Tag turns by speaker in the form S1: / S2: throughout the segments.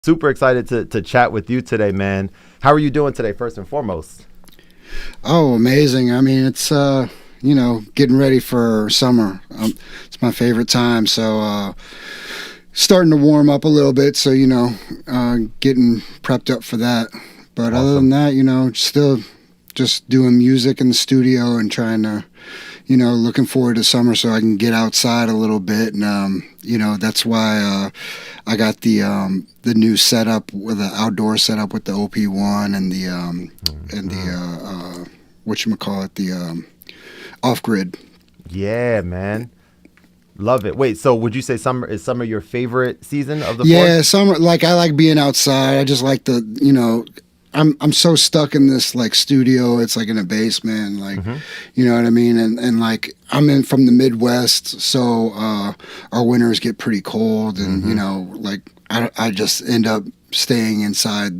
S1: Super excited to chat with you today, man. How are you doing today, first and foremost?
S2: Oh, amazing. I mean, it's, getting ready for summer. It's my favorite time. So, starting to warm up a little bit. So, getting prepped up for that. But other than
S1: Awesome.
S2: that, still just doing music in the studio and trying to, looking forward to summer so I can get outside a little bit. And, that's why I got the new setup with the outdoor setup with the OP1 and the whatchamacallit, the off grid.
S1: Yeah, man. Love it. Wait, so would you say summer your favorite season of the four?
S2: Yeah, summer, like I like being outside. I just like I'm so stuck in this like studio. It's like in a basement, like
S1: Mm-hmm.
S2: you know what I mean. And like I'm in from the Midwest, so our winters get pretty cold, and
S1: Mm-hmm.
S2: like I just end up staying inside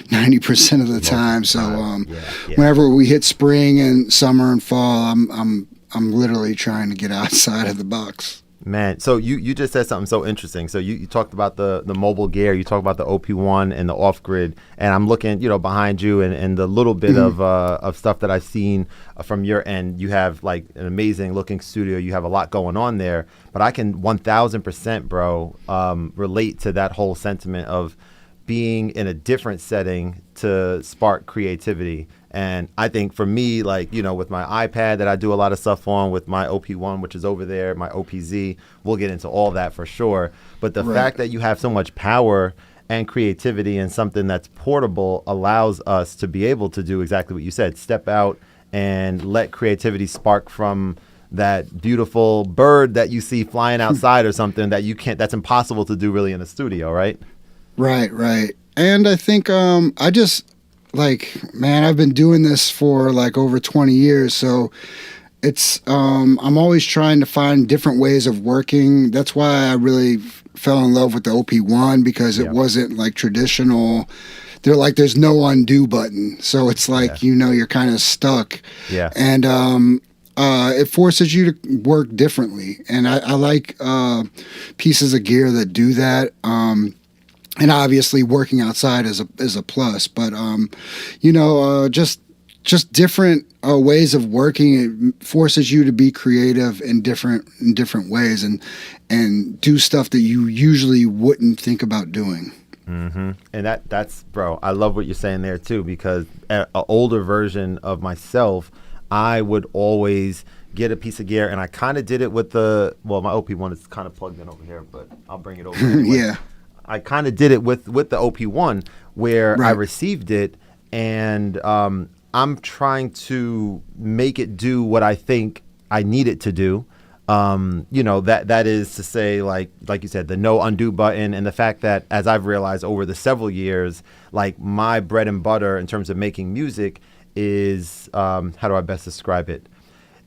S2: 90% of the
S1: Most of
S2: time.
S1: the
S2: So
S1: time. Yeah, yeah.
S2: whenever we hit spring and summer and fall, I'm literally trying to get outside of the box.
S1: Man, so you just said something so interesting. So you talked about the mobile gear, you talked about the OP1 and the off grid, and I'm looking, behind you and the little bit of stuff that I've seen from your end. You have like an amazing looking studio. You have a lot going on there, but I can 1000%, bro, relate to that whole sentiment of being in a different setting to spark creativity. And I think for me, like, with my iPad that I do a lot of stuff on, with my OP1, which is over there, my OPZ, we'll get into all that for sure. But the
S2: Right.
S1: fact that you have so much power and creativity and something that's portable allows us to be able to do exactly what you said, step out and let creativity spark from that beautiful bird that you see flying outside or something that you can't, that's impossible to do really in a studio, right?
S2: Right, right. And I think I just like, man, I've been doing this for like over 20 years, so it's I'm always trying to find different ways of working. That's why I really fell in love with the OP1 because it
S1: Yeah.
S2: wasn't like traditional. There's no undo button. So it's
S1: Yeah.
S2: like, you're kind of stuck.
S1: Yeah.
S2: And it forces you to work differently. And I like pieces of gear that do that. And obviously working outside is a plus, but just different ways of working. It forces you to be creative in different ways and do stuff that you usually wouldn't think about doing.
S1: And that's bro, I love what you're saying there too, because an older version of myself, I would always get a piece of gear, and I kind of did it with my OP1 is kind of plugged in over here, but I'll bring it over anyway.
S2: Yeah,
S1: I kind of did it with the OP1 where I
S2: right.
S1: received it, and I'm trying to make it do what I think I need it to do. That is to say, like you said, the no undo button, and the fact that, as I've realized over the several years, like my bread and butter in terms of making music is, how do I best describe it?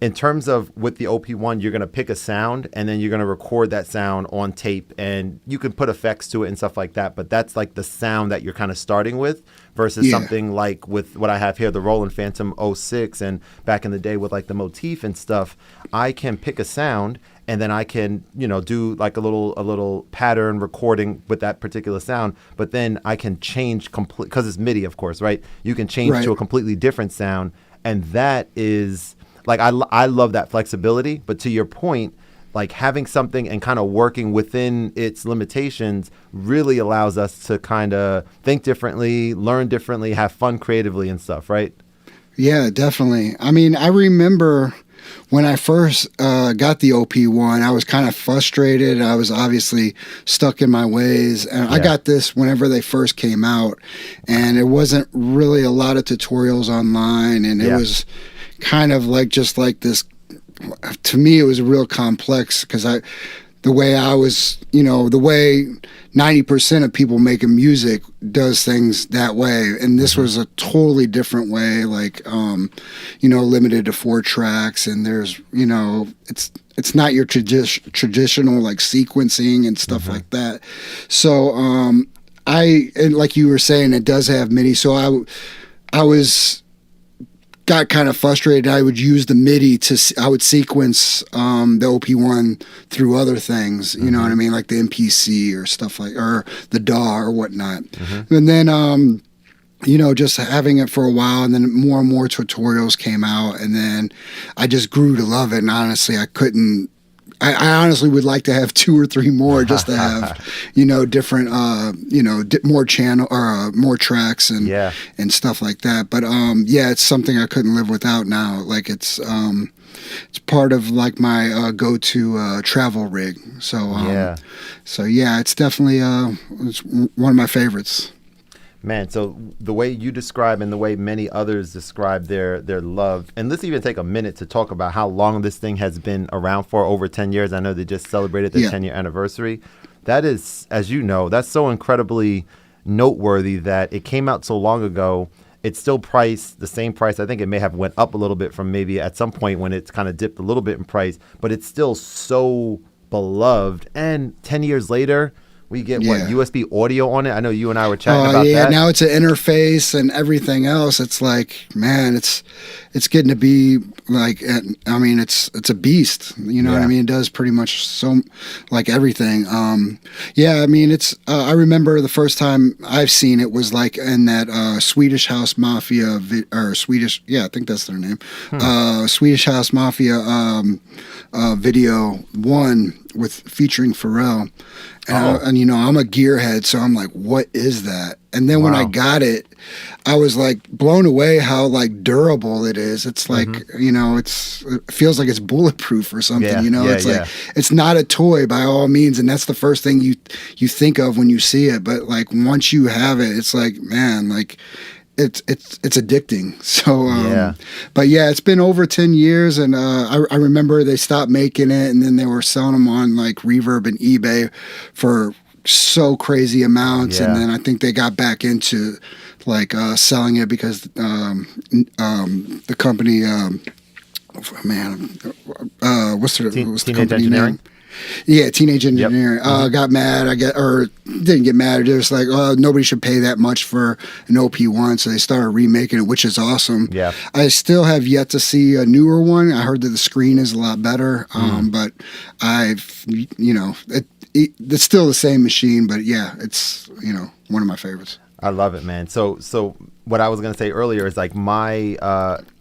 S1: In terms of with the OP1, you're going to pick a sound and then you're going to record that sound on tape, and you can put effects to it and stuff like that. But that's like the sound that you're kind of starting with versus
S2: Yeah,
S1: something like with what I have here, the Roland Phantom '06, and back in the day with like the motif and stuff. I can pick a sound and then I can, do like a little pattern recording with that particular sound. But then I can change complete, because it's MIDI, of course, right? You can change to
S2: right.
S1: a completely different sound, and that is like I love that flexibility. But to your point, like having something and kind of working within its limitations really allows us to kind of think differently, learn differently, have fun creatively and stuff, right?
S2: Yeah, definitely. I mean, I remember when I first got the OP1, I was kind of frustrated. I was obviously stuck in my ways. And I
S1: Yeah.
S2: got this whenever they first came out, and it wasn't really a lot of tutorials online. And it
S1: Yeah.
S2: was kind of like just like this. To me, it was real complex because the way I was, the way 90% of people making music does things that way. And this was a totally different way, like, limited to 4 tracks. And there's, it's not your traditional like sequencing and stuff like that. So, and like you were saying, it does have MIDI. So I was got kind of frustrated. I would use the MIDI I would sequence the OP1 through other things, you know what I mean, like the MPC or stuff or the DAW or whatnot. And then just having it for a while, and then more and more tutorials came out, and then I just grew to love it. And honestly, I honestly would like to have 2 or 3 more, just to have, different, more channel or more tracks and stuff like that. But it's something I couldn't live without now. Like it's part of like my go-to travel rig. So it's definitely it's one of my favorites.
S1: Man, so the way you describe and the way many others describe their love, and let's even take a minute to talk about how long this thing has been around for, over 10 years. I know they just celebrated their 10-year anniversary. That is, as you know, that's so incredibly noteworthy that it came out so long ago. It's still priced the same price. I think it may have went up a little bit from maybe at some point when it's kind of dipped a little bit in price, but it's still so beloved. And 10 years later, we get USB audio on it. I know you and I were chatting about that.
S2: Yeah, now it's an interface and everything else. It's like, man, it's getting to be like, I mean, it's a beast. You know what I mean? It does pretty much so like everything. I mean, it's. I remember the first time I've seen it was like in that Swedish House Mafia or Swedish. Yeah, I think that's their name. Swedish House Mafia video 1 featuring Pharrell. And I'm a gearhead, so I'm like, what is that? And then when I got it, I was like blown away how like durable it is. It's like, it feels like it's bulletproof or something, it's like, it's not a toy by all means. And that's the first thing you think of when you see it. But like, once you have it, it's like, man, like, it's addicting. So, but it's been over 10 years, and I remember they stopped making it, and then they were selling them on like Reverb and eBay for so crazy amounts, and then I think they got back into like selling it because the company, what's the
S1: Teenage Engineering?
S2: Name? Yeah, Teenage Engineering got mad. Didn't get mad. They're just like, oh, nobody should pay that much for an OP1, so they started remaking it, which is awesome. Yeah, I still have yet to see a newer one. I heard that the screen is a lot better, but it's still the same machine. But yeah, it's one of my favorites.
S1: I love it, man. So what I was gonna say earlier is like my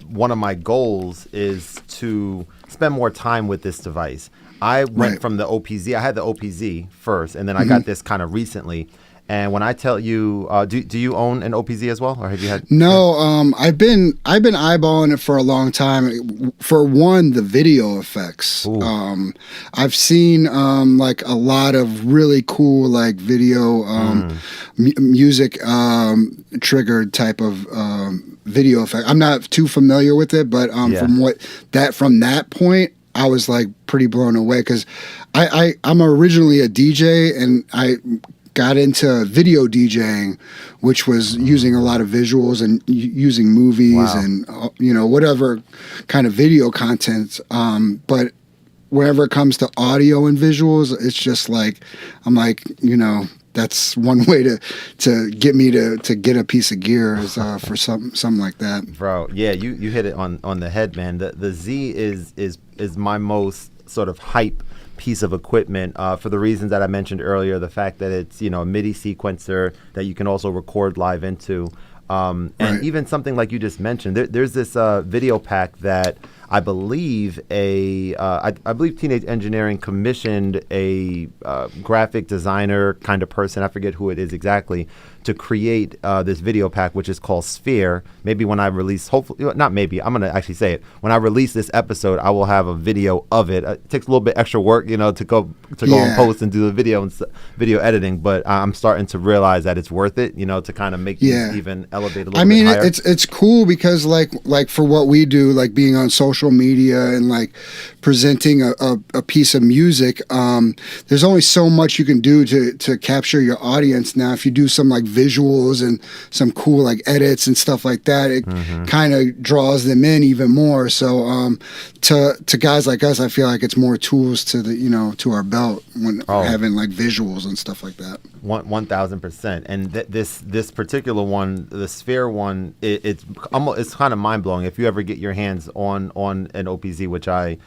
S1: one of my goals is to spend more time with this device. I went from the OPZ. I had the OPZ first, and then I got this kind of recently. And when I tell you, do you own an OPZ as well, or have you had?
S2: No, I've been eyeballing it for a long time. For one, the video effects. I've seen like a lot of really cool like video music triggered type of video effect. I'm not too familiar with it, but from that point, I was like pretty blown away because I'm originally a DJ, and I got into video DJing, which was using a lot of visuals and using movies and whatever kind of video content. But whenever it comes to audio and visuals, it's just like I'm like that's one way to get me to get a piece of gear is for something like that.
S1: Bro, yeah, you hit it on the head, man. The Z is my most sort of hype piece of equipment for the reasons that I mentioned earlier. The fact that it's a MIDI sequencer that you can also record live into, and even something like you just mentioned. There's this video pack that I believe I believe Teenage Engineering commissioned a graphic designer kind of person, I forget who it is exactly, to create this video pack, which is called Sphere. Maybe when I release, hopefully, not maybe, I'm going to actually say it. When I release this episode, I will have a video of it. It takes a little bit extra work, to go and post and do the video and video editing, but I'm starting to realize that it's worth it, to kind of make these even elevate a little bit higher.
S2: It's cool because like for what we do, like being on social social media and like presenting a piece of music, there's only so much you can do to capture your audience. Now, if you do some like visuals and some cool like edits and stuff like that, it kind of draws them in even more. So to guys like us, I feel like it's more tools to to our belt when having like visuals and stuff like that.
S1: 1,000%. And this particular one, the Sphere one, it's kind of mind blowing. If you ever get your hands on an OPZ, which I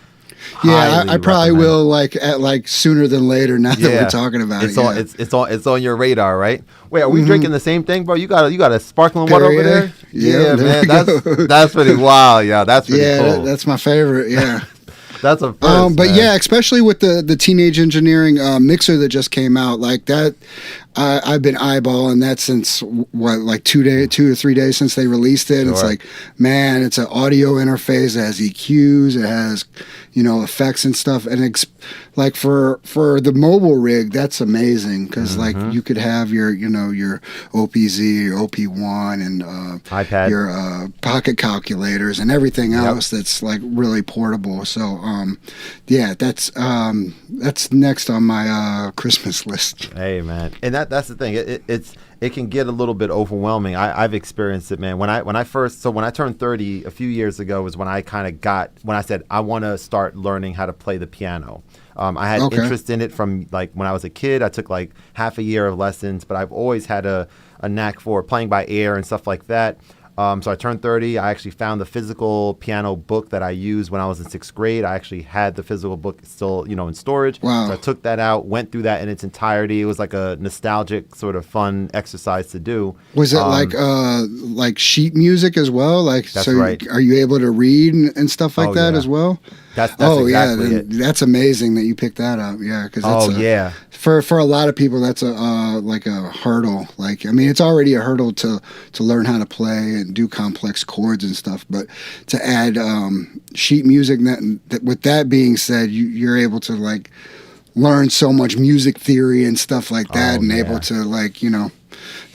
S2: I probably will like sooner than later. Now that we're talking about
S1: it's on your radar, right? Wait, are we drinking the same thing, bro? You got a sparkling water over there?
S2: Yeah,
S1: man, that's pretty wild. Yeah, that's pretty cool.
S2: That's my favorite. Yeah.
S1: That's a first,
S2: but
S1: man.
S2: yeah, especially with the Teenage Engineering mixer that just came out, like that, I've been eyeballing that since like 2 to 3 days since they released it. Sure. It's like, man, it's an audio interface. It has EQs, it has effects and stuff, and like for the mobile rig, that's amazing because like you could have your your OPZ, your OP1, and
S1: iPad,
S2: your pocket calculators, and everything else that's like really portable. So that's next on my Christmas list.
S1: Hey man, and that's the thing. It can get a little bit overwhelming. I've experienced it, man. When I turned 30 a few years ago was when I said I want to start learning how to play the piano. I had interest in it from like when I was a kid. I took like half a year of lessons, but I've always had a knack for playing by ear and stuff like that. So I turned 30. I actually found the physical piano book that I used when I was in 6th grade. I actually had the physical book still, in storage.
S2: Wow.
S1: So I took that out, went through that in its entirety. It was like a nostalgic sort of fun exercise to do.
S2: Was it like sheet music as well? Like,
S1: that's
S2: so
S1: right.
S2: Are you able to read and stuff like that as well?
S1: That's exactly it.
S2: That's amazing that you picked that up. Yeah, because for a lot of people that's like a hurdle. Like, I mean, it's already a hurdle to learn how to play and do complex chords and stuff, but to add sheet music. With that being said, you're able to like learn so much music theory and stuff like that, able to like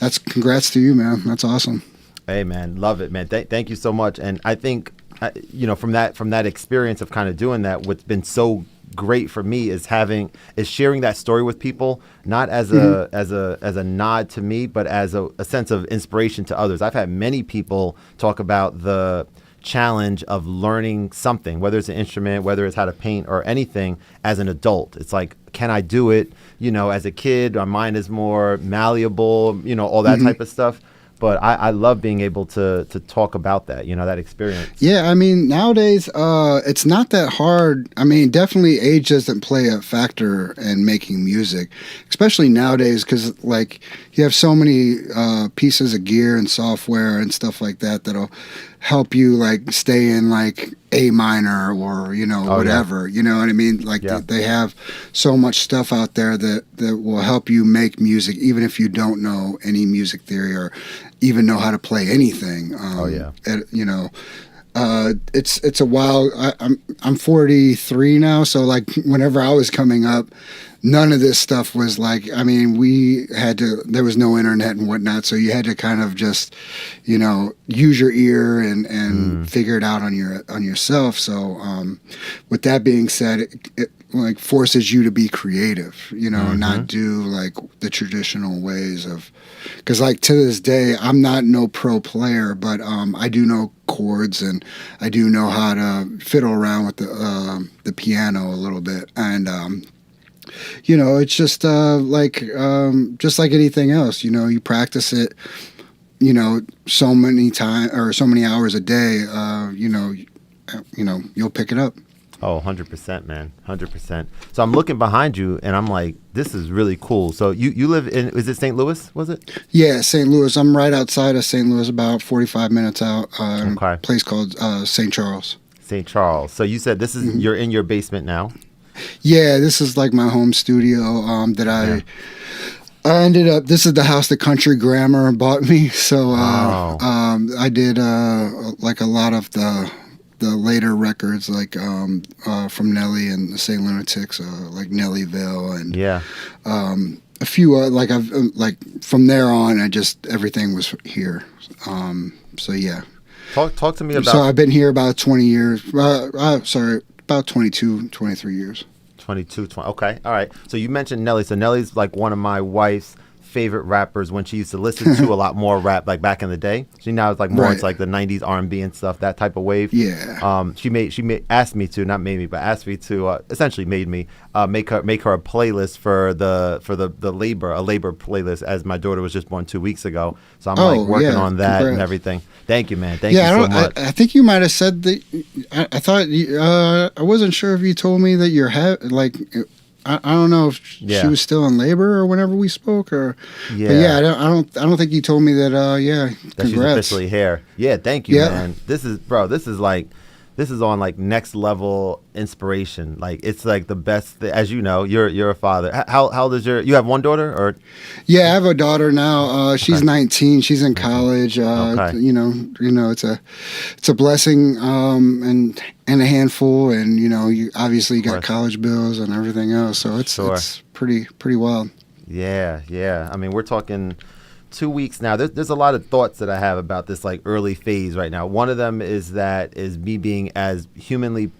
S2: that's congrats to you, man. That's awesome.
S1: Hey man, love it, man. Thank you so much. And I think from that experience of kind of doing that, what's been so great for me is sharing that story with people, not as a nod to me, but as a sense of inspiration to others. I've had many people talk about the challenge of learning something, whether it's an instrument, whether it's how to paint or anything, as an adult. It's like, can I do it? As a kid, my mind is more malleable, all that type of stuff. But I love being able to talk about that, that experience.
S2: Yeah, I mean, nowadays, it's not that hard. I mean, definitely age doesn't play a factor in making music, especially nowadays, because, like, you have so many pieces of gear and software and stuff like that that'll help you, like, stay in, like, A minor or, whatever. You know what I mean? Like, they have so much stuff out there that will help you make music, even if you don't know any music theory or even know how to play anything. It's a while. I'm 43 now, so like whenever I was coming up, none of this stuff was like, I mean, there was no internet and whatnot, so you had to kind of just, use your ear and figure it out on yourself. So with that being said, it like forces you to be creative, not do like the traditional ways of, because like to this day, I'm not no pro player, but I do know chords and I do know how to fiddle around with the piano a little bit. And it's just like anything else, you practice it, so many times or so many hours a day, you'll pick it up.
S1: Oh, 100%, man. 100%. So I'm looking behind you and I'm like, this is really cool. So you live in, is it St. Louis, was it?
S2: Yeah, St. Louis. I'm right outside of St. Louis, about 45 minutes out, in a place called St. Charles.
S1: St. Charles. So you said this is, you're in your basement now?
S2: Yeah, this is like my home studio that I ended up, this is the house that Country Grammar bought me. So I did like a lot of the later records, like from Nelly and the St. Lunatics, like Nellyville and a few like I've like from there on, everything was here. So yeah,
S1: Talk to me about.
S2: So I've been here about 20 years. About 22, 23 years.
S1: 22, 20. Okay, all right. So you mentioned Nelly. So Nelly's like one of my wife's favorite rappers when she used to listen to a lot more rap like back in the day. She now is like more into like the 90s R&B and stuff, that type of wave.
S2: Yeah.
S1: She asked me to, not made me, but asked me to essentially made me make her a playlist for the labor playlist, as my daughter was just born 2 weeks ago. So I'm like working on that. Congrats. And everything. Thank you, man. Thank you so much.
S2: I think you might have said that. I thought I wasn't sure if you told me that you're I don't know if she was still in labor or whenever we spoke, or but I don't think you told me that.
S1: That
S2: congrats.
S1: She's officially here. Yeah, thank you, man. This is on like next level inspiration. Like it's like the best. As you know, you're a father. How old is you have one daughter or?
S2: Yeah, I have a daughter now. She's 19. She's in college. You know, it's a blessing and a handful, and you obviously got college bills and everything else. So it's pretty wild.
S1: Yeah. I mean, we're talking 2 weeks now. There's a lot of thoughts that I have about this like early phase right now. One of them is me being as humanly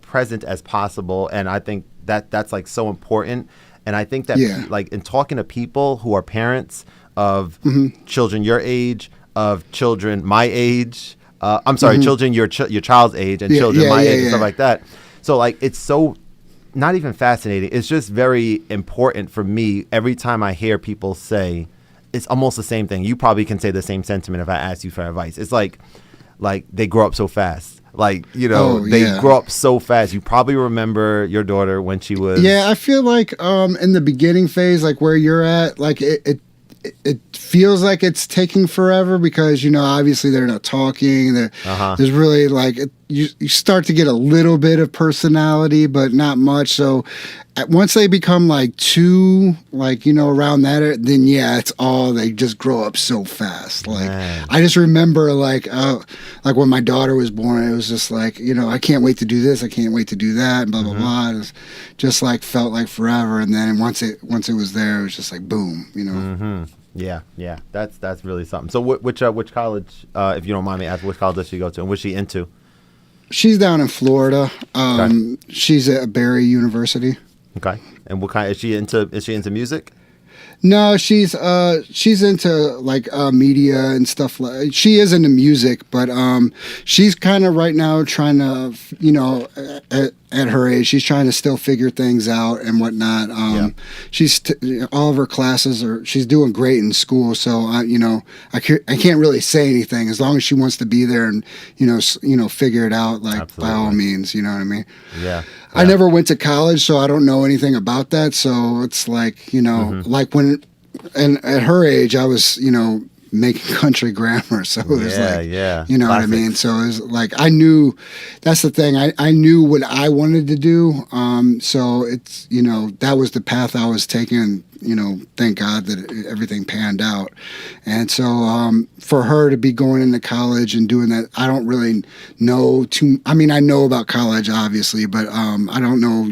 S1: present as possible, and I think that's like so important. And I think that like in talking to people who are parents of children your age, of children my age, I'm sorry, children your child's age, and children my age and stuff like that. So like it's so not even fascinating. It's just very important for me every time I hear people say. It's almost the same thing. You probably can say the same sentiment if I ask you for advice. It's like they grow up so fast. Like, they grow up so fast. You probably remember your daughter when she was...
S2: Yeah, I feel like in the beginning phase, like where you're at, like it feels like it's taking forever because, obviously they're not talking. There's really like... You start to get a little bit of personality, but not much. So once they become like two, like, around that, then it's they just grow up so fast. Like, man. I just remember like when my daughter was born, it was just like, I can't wait to do this. I can't wait to do that. And blah, blah, blah. It was just like felt like forever. And then once it was there, it was just like, boom,
S1: Yeah, that's really something. So which college, if you don't mind me asking, which college does she go to and what's she into?
S2: She's down in Florida. She's at Barry University.
S1: Okay. And what kind is she into? Is she into music?
S2: No, she's into like media and stuff. She is into music, but she's kind of right now trying to, at her age, she's trying to still figure things out and whatnot. She's all of her classes she's doing great in school. So I can't really say anything as long as she wants to be there and figure it out. Like Absolutely. By all means, you know what I mean?
S1: Yeah.
S2: I never went to college, so I don't know anything about that. So it's like, like when, and at her age, I was, making country grammar. So it was you know Classic. What I mean? So it was like, I knew, that's the thing. I knew what I wanted to do. So it's, that was the path I was taking. Thank God that everything panned out. And so for her to be going into college and doing that, I don't really know I mean, I know about college, obviously, but I don't know,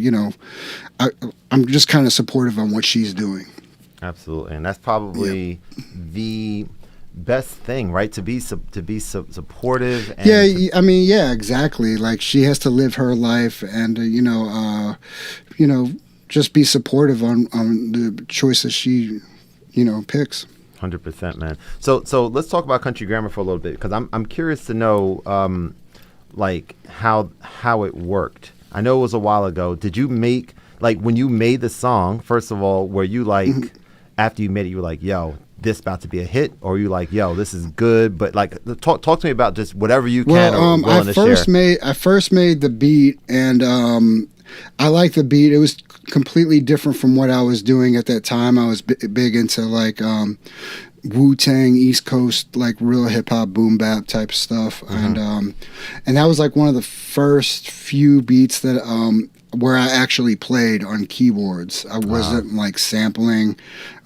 S2: I'm just kind of supportive on what she's doing.
S1: Absolutely. And that's probably the best thing, right? To be supportive. And
S2: I mean, exactly. Like she has to live her life and, just be supportive on the choices she, picks.
S1: 100%, man. So let's talk about country grammar for a little bit because I'm curious to know, like how it worked. I know it was a while ago. Did you make when you made the song? First of all, were you like after you made it, you were like, "Yo, this about to be a hit," or you like, "Yo, this is good"? But like, talk to me about just whatever you can.
S2: I first made the beat and I like the beat. It was completely different from what I was doing at that time. I was big into like Wu-Tang, East Coast, like real hip hop, boom bap type stuff, and that was like one of the first few beats that where I actually played on keyboards. I wasn't like sampling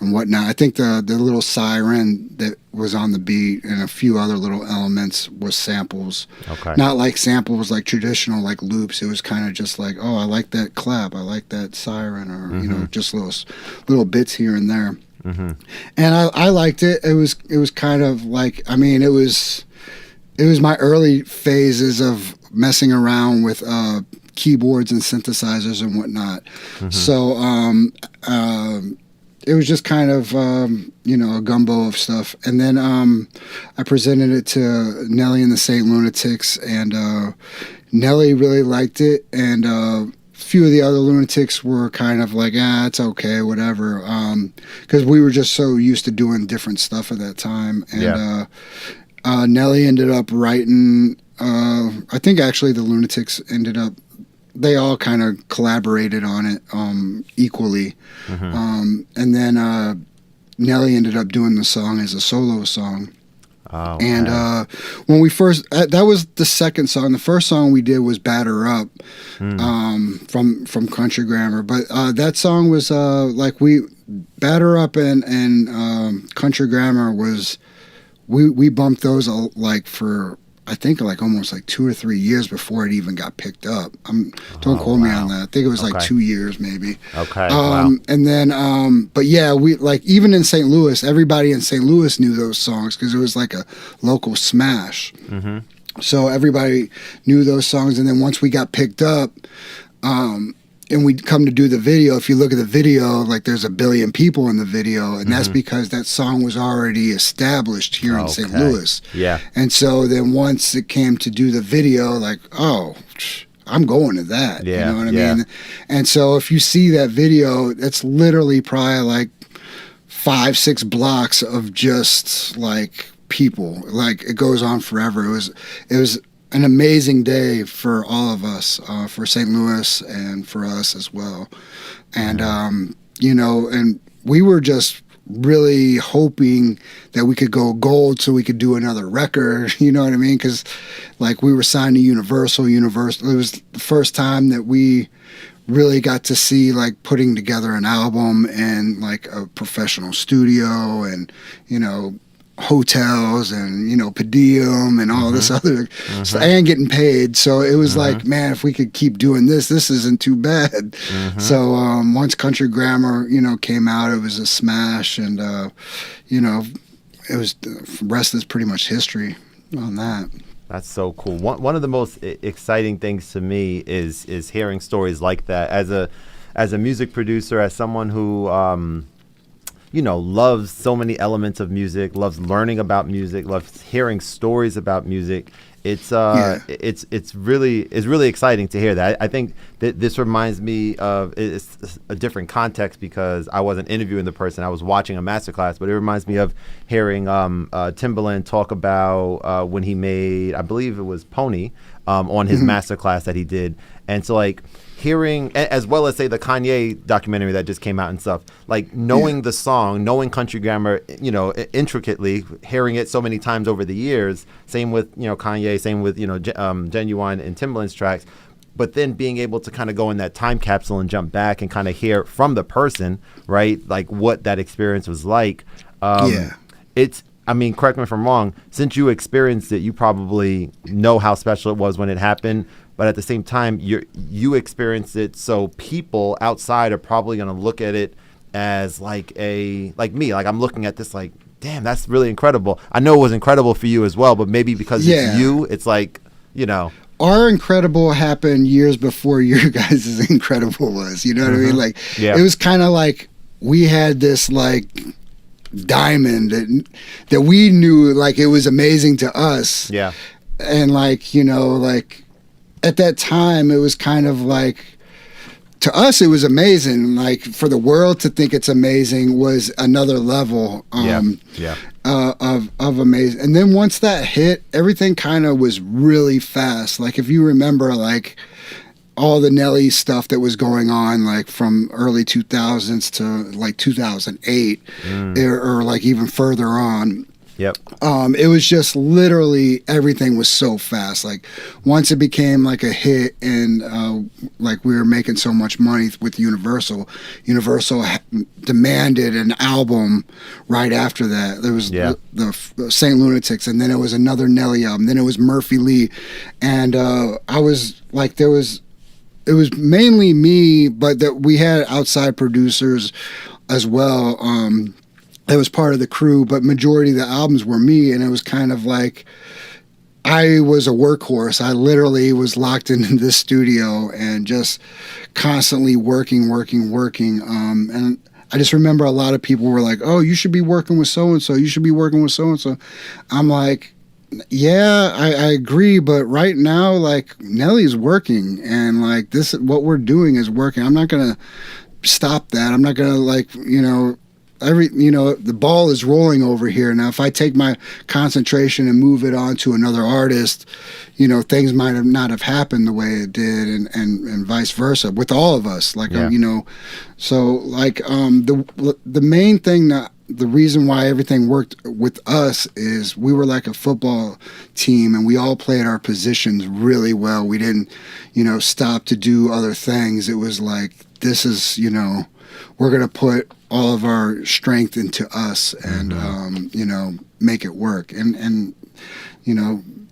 S2: and whatnot. I think the little siren that was on the beat and a few other little elements was samples. Okay. Not like samples like traditional like loops. It was kind of just like, oh, I like that clap, I like that siren, or just little bits here and there. And I liked it. It was kind of like, I mean, it was it was my early phases of messing around with keyboards and synthesizers and whatnot. So it was just kind of a gumbo of stuff. And then I presented it to Nelly and the St. Lunatics, and Nelly really liked it, and a few of the other Lunatics were kind of like, it's okay, whatever, because we were just so used to doing different stuff at that time. And Nelly ended up writing, I think actually the Lunatics ended up, they all kind of collaborated on it equally. And then Nelly ended up doing the song as a solo song.
S1: Oh, okay.
S2: And when we first, that was the second song. The first song we did was Batter Up from Country Grammar. But that song was Batter Up and Country Grammar was, we bumped those like for, I think like almost like 2 or 3 years before it even got picked up. Don't quote me on that. I think it was like 2 years maybe.
S1: Okay.
S2: And then, but yeah, we like even in St. Louis, everybody in St. Louis knew those songs because it was like a local smash. So everybody knew those songs. And then once we got picked up, and we'd come to do the video. If you look at the video, like there's 1 billion people in the video, and that's because that song was already established here in St. Louis.
S1: Yeah.
S2: And so then once it came to do the video, like, I'm going to that.
S1: Yeah.
S2: You know what I mean? And so if you see that video, that's literally probably like 5-6 blocks of just like people. Like it goes on forever. It was an amazing day for all of us, for St. Louis and for us as well. And, and we were just really hoping that we could go gold so we could do another record, you know what I mean? Because, like, we were signed to Universal. It was the first time that we really got to see, like, putting together an album in, like, a professional studio and, hotels and per diem and all this other stuff, and getting paid. So it was like, man, if we could keep doing this isn't too bad. So once Country Grammar came out, it was a smash, and it was, the rest is pretty much history on that.
S1: That's so cool. One of the most exciting things to me is hearing stories like that as a music producer, as someone who loves so many elements of music, loves learning about music, loves hearing stories about music. It's really exciting to hear that. I think that this reminds me of, it's a different context because I wasn't interviewing the person, I was watching a masterclass, but it reminds me of hearing Timberlake talk about when he made, I believe it was Pony, on his masterclass that he did. And so like hearing, as well as say the Kanye documentary that just came out and stuff, like knowing the song, knowing Country Grammar, intricately, hearing it so many times over the years, same with, Kanye, same with, Genuine and Timbaland's tracks, but then being able to kind of go in that time capsule and jump back and kind of hear from the person, right? Like what that experience was like. It's, I mean, correct me if I'm wrong, since you experienced it, you probably know how special it was when it happened. But at the same time, you experienced it, so people outside are probably going to look at it as like me. Like I'm looking at this like, damn, that's really incredible. I know it was incredible for you as well, but maybe because it's you, it's like, Our incredible happened years before your guys' incredible was. You know what I mean? Like, it was kind of like we had this like diamond that we knew like it was amazing to us. Yeah. And like, like at that time it was kind of like, to us it was amazing. Like for the world to think it's amazing was another level of amazing. And then once that hit, everything kind of was really fast. Like if you remember like all the Nelly stuff that was going on, like from early 2000s to like 2008 or like even further on. Yep. It was just literally everything was so fast. Like once it became like a hit and like we were making so much money with Universal demanded an album right after that. There was the St. Lunatics, and then it was another Nelly album. Then it was Murphy Lee, and I was like, it was mainly me, but that we had outside producers as well. That was part of the crew, but majority of the albums were me, and it was kind of like
S2: I was a workhorse. I literally was locked into this studio and just constantly working. And I just remember a lot of people were like, "Oh, you should be working with so and so. You should be working with so and so." I'm like, "Yeah, I agree, but right now, like Nelly's working, and like this, what we're doing is working. I'm not gonna stop that. I'm not gonna like, the ball is rolling over here. Now, if I take my concentration and move it on to another artist, things might have not have happened the way it did, and vice versa with all of us. Like, so like the main thing that the reason why everything worked with us is we were like a football team, and we all played our positions really well. We didn't, stop to do other things. It was like, this is, we're going to put all of our strength into us and, make it work. And,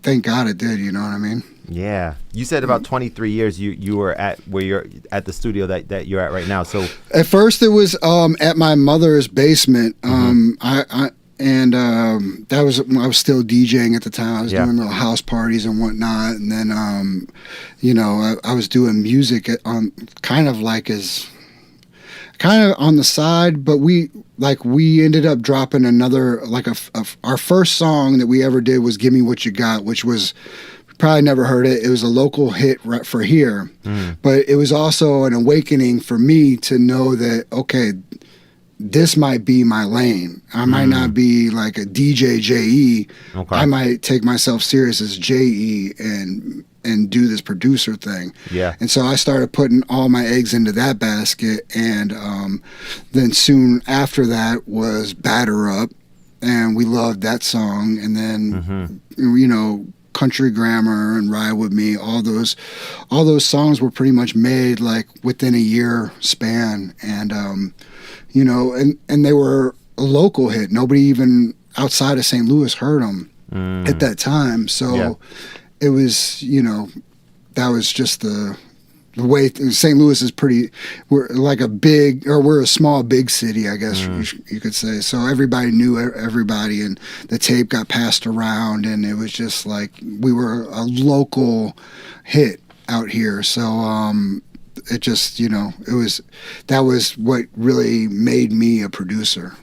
S2: thank God it did, you know what I mean?
S1: Yeah. You said about 23 years you were at where you're at the studio that you're at right now. So
S2: at first it was at my mother's basement. I was still DJing at the time. I was doing little house parties and whatnot. And then, I was doing music on kind of on the side, but we ended up dropping another, our first song that we ever did was "Give Me What You Got," which was, probably never heard it. It was a local hit right for here, but it was also an awakening for me to know that, okay, this might be my lane. I might not be like a DJ JE. Okay. I might take myself serious as JE and do this producer thing. Yeah. And so I started putting all my eggs into that basket, and then soon after that was Batter Up, and we loved that song. And then Country Grammar and Ride With Me, all those songs were pretty much made like within a year span, and and they were a local hit. Nobody even outside of St. Louis heard them at that time. So it was, that was just the way. St. Louis is we're a small big city, I guess you could say. So everybody knew everybody, and the tape got passed around, and it was just like we were a local hit out here. So it just, that was what really made me a producer.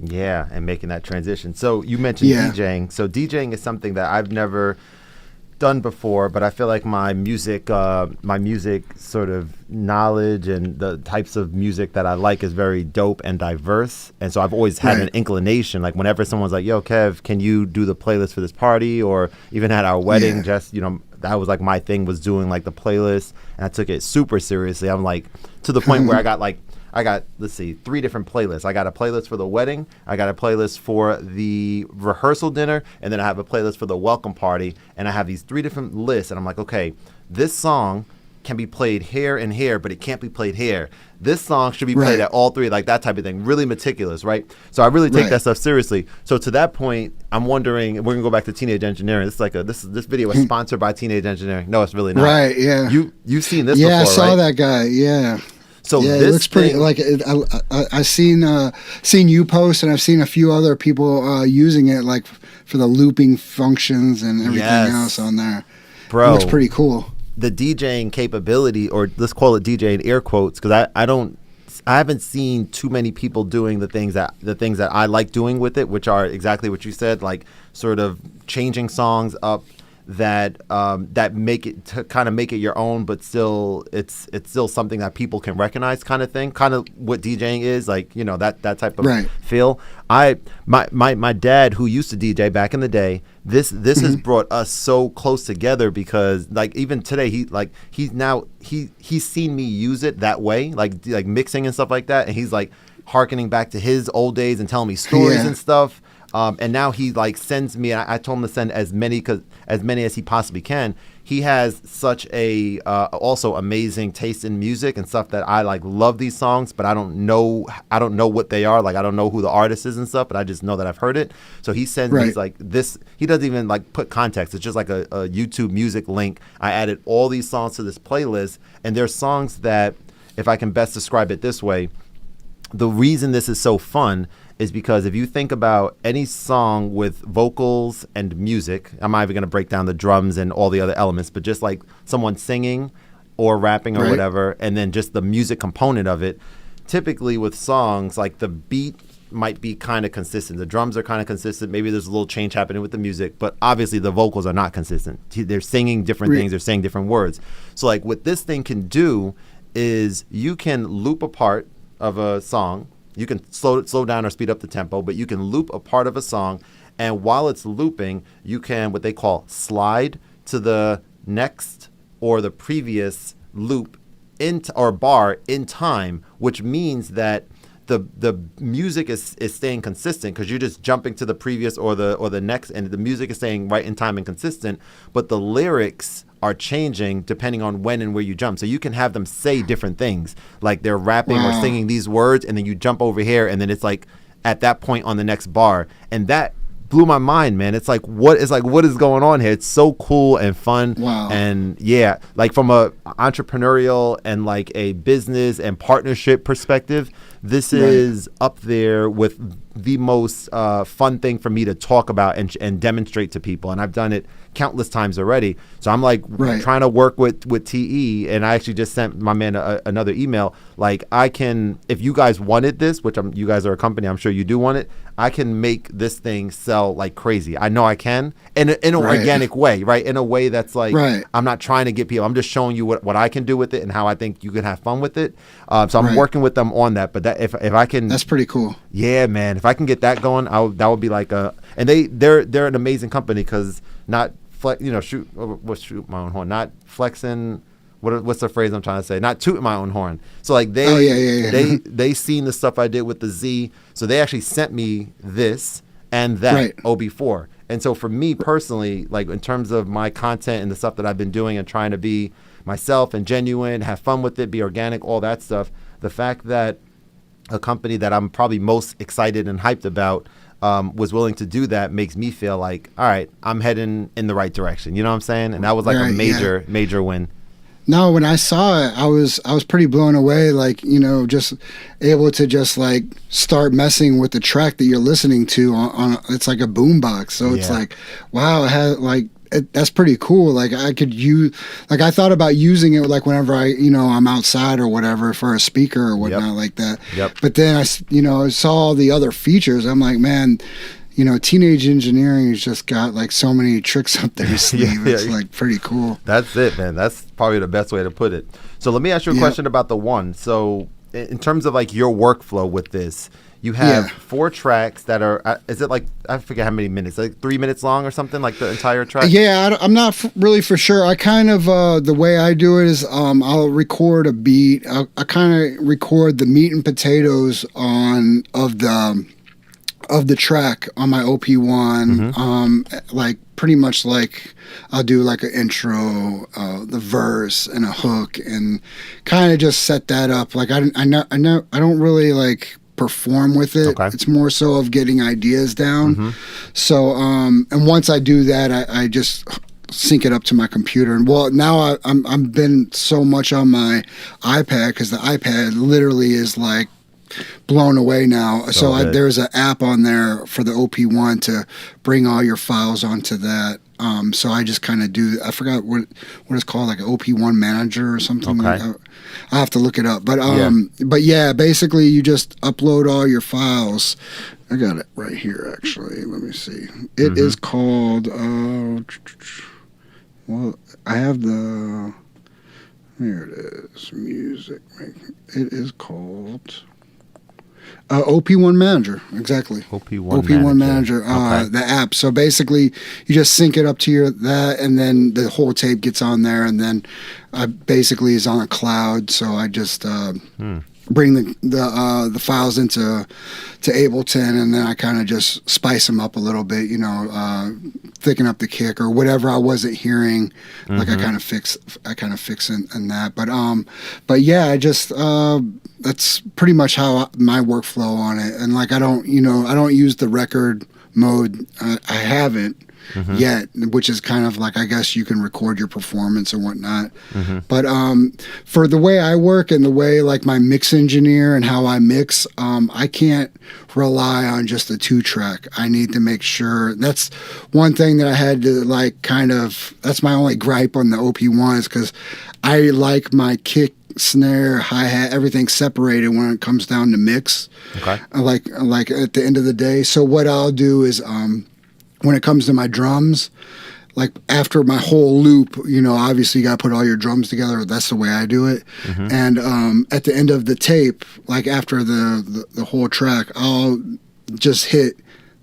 S1: Yeah, and making that transition. So you mentioned DJing. So DJing is something that I've never done before, but I feel like my music sort of knowledge and the types of music that I like is very dope and diverse. And so I've always had an inclination, like whenever someone's like, "Yo, Kev, can you do the playlist for this party?" Or even at our wedding, that was like my thing, was doing like the playlist, and I took it super seriously. I'm like, to the point where I got, let's see, 3 different playlists. I got a playlist for the wedding, I got a playlist for the rehearsal dinner, and then I have a playlist for the welcome party. And I have these 3 different lists, and I'm like, okay, this song can be played here and here, but it can't be played here. This song should be played at all 3, like that type of thing. Really meticulous, right? So I really take that stuff seriously. So to that point, I'm wondering, we're gonna go back to Teenage Engineering. This is like this video is sponsored by Teenage Engineering. No, it's really not.
S2: Right? Yeah.
S1: You've seen this before, right?
S2: Yeah, I saw that guy. Yeah.
S1: So
S2: yeah,
S1: this
S2: it looks pretty. Like I've seen you post, and I've seen a few other people using it, like for the looping functions and everything else on there.
S1: Bro,
S2: it looks pretty cool.
S1: The DJing capability, or let's call it DJ in air quotes, because I haven't seen too many people doing the things that I like doing with it, which are exactly what you said, like sort of changing songs up that make it to kind of make it your own, but still it's still something that people can recognize, kind of thing, kind of what DJing is, like, that type of feel. My dad, who used to DJ back in the day, this has brought us so close together, because like even today he's seen me use it that way, like mixing and stuff like that, and he's like hearkening back to his old days and telling me stories and stuff. And now he like sends me. I told him to send as many as he possibly can. He has such a also amazing taste in music and stuff that I like love these songs, but I don't know what they are. Like I don't know who the artist is and stuff, but I just know that I've heard it. So he sends me like this. He doesn't even like put context. It's just like a YouTube music link. I added all these songs to this playlist, and there's songs that, if I can best describe it this way, the reason this is so fun is because if you think about any song with vocals and music, I'm not even going to break down the drums and all the other elements, but just like someone singing or rapping or whatever, and then just the music component of it, typically with songs, like the beat might be kind of consistent. The drums are kind of consistent. Maybe there's a little change happening with the music, but obviously the vocals are not consistent. They're singing different things. They're saying different words. So like what this thing can do is you can loop a part of a song. You can slow down or speed up the tempo, but you can loop a part of a song. And while it's looping, you can what they call slide to the next or the previous loop or bar in time, which means that the music is staying consistent because you're just jumping to the previous or the next, and the music is staying right in time and consistent, but the lyrics are changing depending on when and where you jump. So you can have them say different things, like they're rapping or singing these words, and then you jump over here, and then it's like at that point on the next bar, and that blew my mind, man. It's like what is going on here? It's so cool and fun.
S2: Wow.
S1: And yeah, like from a entrepreneurial and like a business and partnership perspective, this is up there with the most fun thing for me to talk about and demonstrate to people. And I've done it countless times already. So I'm like trying to work with TE, and I actually just sent my man another email. Like, I can, if you guys wanted this, which you guys are a company, I'm sure you do want it, I can make this thing sell like crazy. I know I can, in an organic way, right? In a way that's like, I'm not trying to get people. I'm just showing you what I can do with it and how I think you can have fun with it. So I'm working with them on that. But that if I can,
S2: that's pretty cool.
S1: Yeah, man. If I can get that going, that would be like and they're an amazing company because not shoot my own horn, not flexing. What's the phrase I'm trying to say? Not tooting my own horn. So like they seen the stuff I did with the Z, so they actually sent me this and that OB4. And so for me personally, like in terms of my content and the stuff that I've been doing and trying to be myself and genuine, have fun with it, be organic, all that stuff, the fact that a company that I'm probably most excited and hyped about was willing to do that makes me feel like, all right, I'm heading in the right direction. You know what I'm saying? And that was like a major win.
S2: No, when I saw it, I was pretty blown away. Like, just able to just like start messing with the track that you're listening to on it's like a boombox. So it's like, wow, it has like that's pretty cool. Like I could use, like I thought about using it like whenever I'm outside or whatever for a speaker or whatnot like that. But then I saw all the other features. I'm like, man, Teenage Engineering has just got like so many tricks up their sleeve. It's like pretty cool.
S1: That's it, man. That's probably the best way to put it. So let me ask you a question about the one. So in terms of like your workflow with this, you have 4 tracks that are, is it like, I forget how many minutes, like 3 minutes long or something, like the entire track?
S2: Yeah, I'm not really for sure. I kind of, the way I do it is I'll record a beat. I kind of record the meat and potatoes of the track on my OP1, like pretty much like I'll do like an intro, the verse and a hook, and kind of just set that up. Like I don't really like perform with it. It's more so of getting ideas down. So and once I do that, I just sync it up to my computer. And well, now I'm been so much on my iPad because the iPad literally is like blown away now. So there's an app on there for the OP1 to bring all your files onto that. So I just kind of do, I forgot what it's called, like an OP1 manager or something. I have to look it up. But yeah, basically you just upload all your files. I got it right here, actually. Let me see. It is called, well, I have the, here it is, music. It is called OP1 Manager, exactly. OP1 Manager, the app. So basically, you just sync it up to that, and then the whole tape gets on there, and then basically is on a cloud. So I just bring the files into Ableton, and then I kind of just spice them up a little bit, thicken up the kick or whatever I wasn't hearing. Like I kind of fix in that. But yeah, I just that's pretty much how my workflow on it. And like I don't use the record mode. I haven't. yet, which is kind of like, I guess you can record your performance and whatnot. But for the way I work and the way like my mix engineer and how I mix, I can't rely on just a 2-track. I need to make sure. That's one thing that I had to like kind of, that's my only gripe on the OP1 is because I like my kick, snare, hi-hat, everything separated when it comes down to mix. Okay. Like at the end of the day. So what I'll do is when it comes to my drums, like after my whole loop, you know, obviously you got to put all your drums together. That's the way I do it. And at the end of the tape, like after the whole track, I'll just hit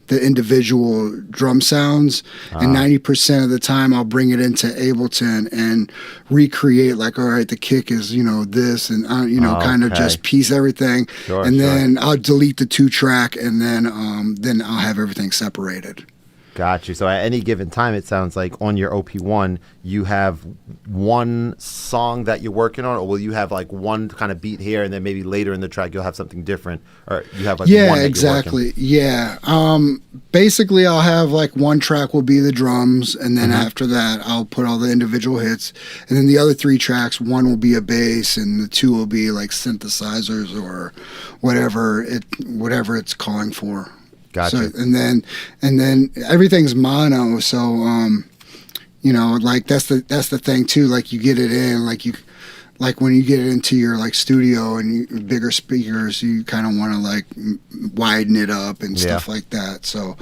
S2: the individual drum sounds, and 90% of the time I'll bring it into Ableton and recreate like, all right, the kick is, you know, this, and you know, kind of just piece everything, and then I'll delete the 2-track, and then I'll have everything separated.
S1: Got you. So at any given time, it sounds like on your OP1, you have one song that you're working on, or will you have like one kind of beat here, and then maybe later in the track you'll have something different, or you have like one that
S2: exactly. Yeah. Basically, I'll have like one track will be the drums, and then after that, I'll put all the individual hits, and then the other 3 tracks, one will be a bass, and the 2 will be like synthesizers or whatever it's calling for.
S1: Gotcha.
S2: So, and then everything's mono. So, you know, like that's the thing too. Like you get it in, like when you get it into your like studio and bigger speakers, you kind of want to like widen it up and stuff like that. So,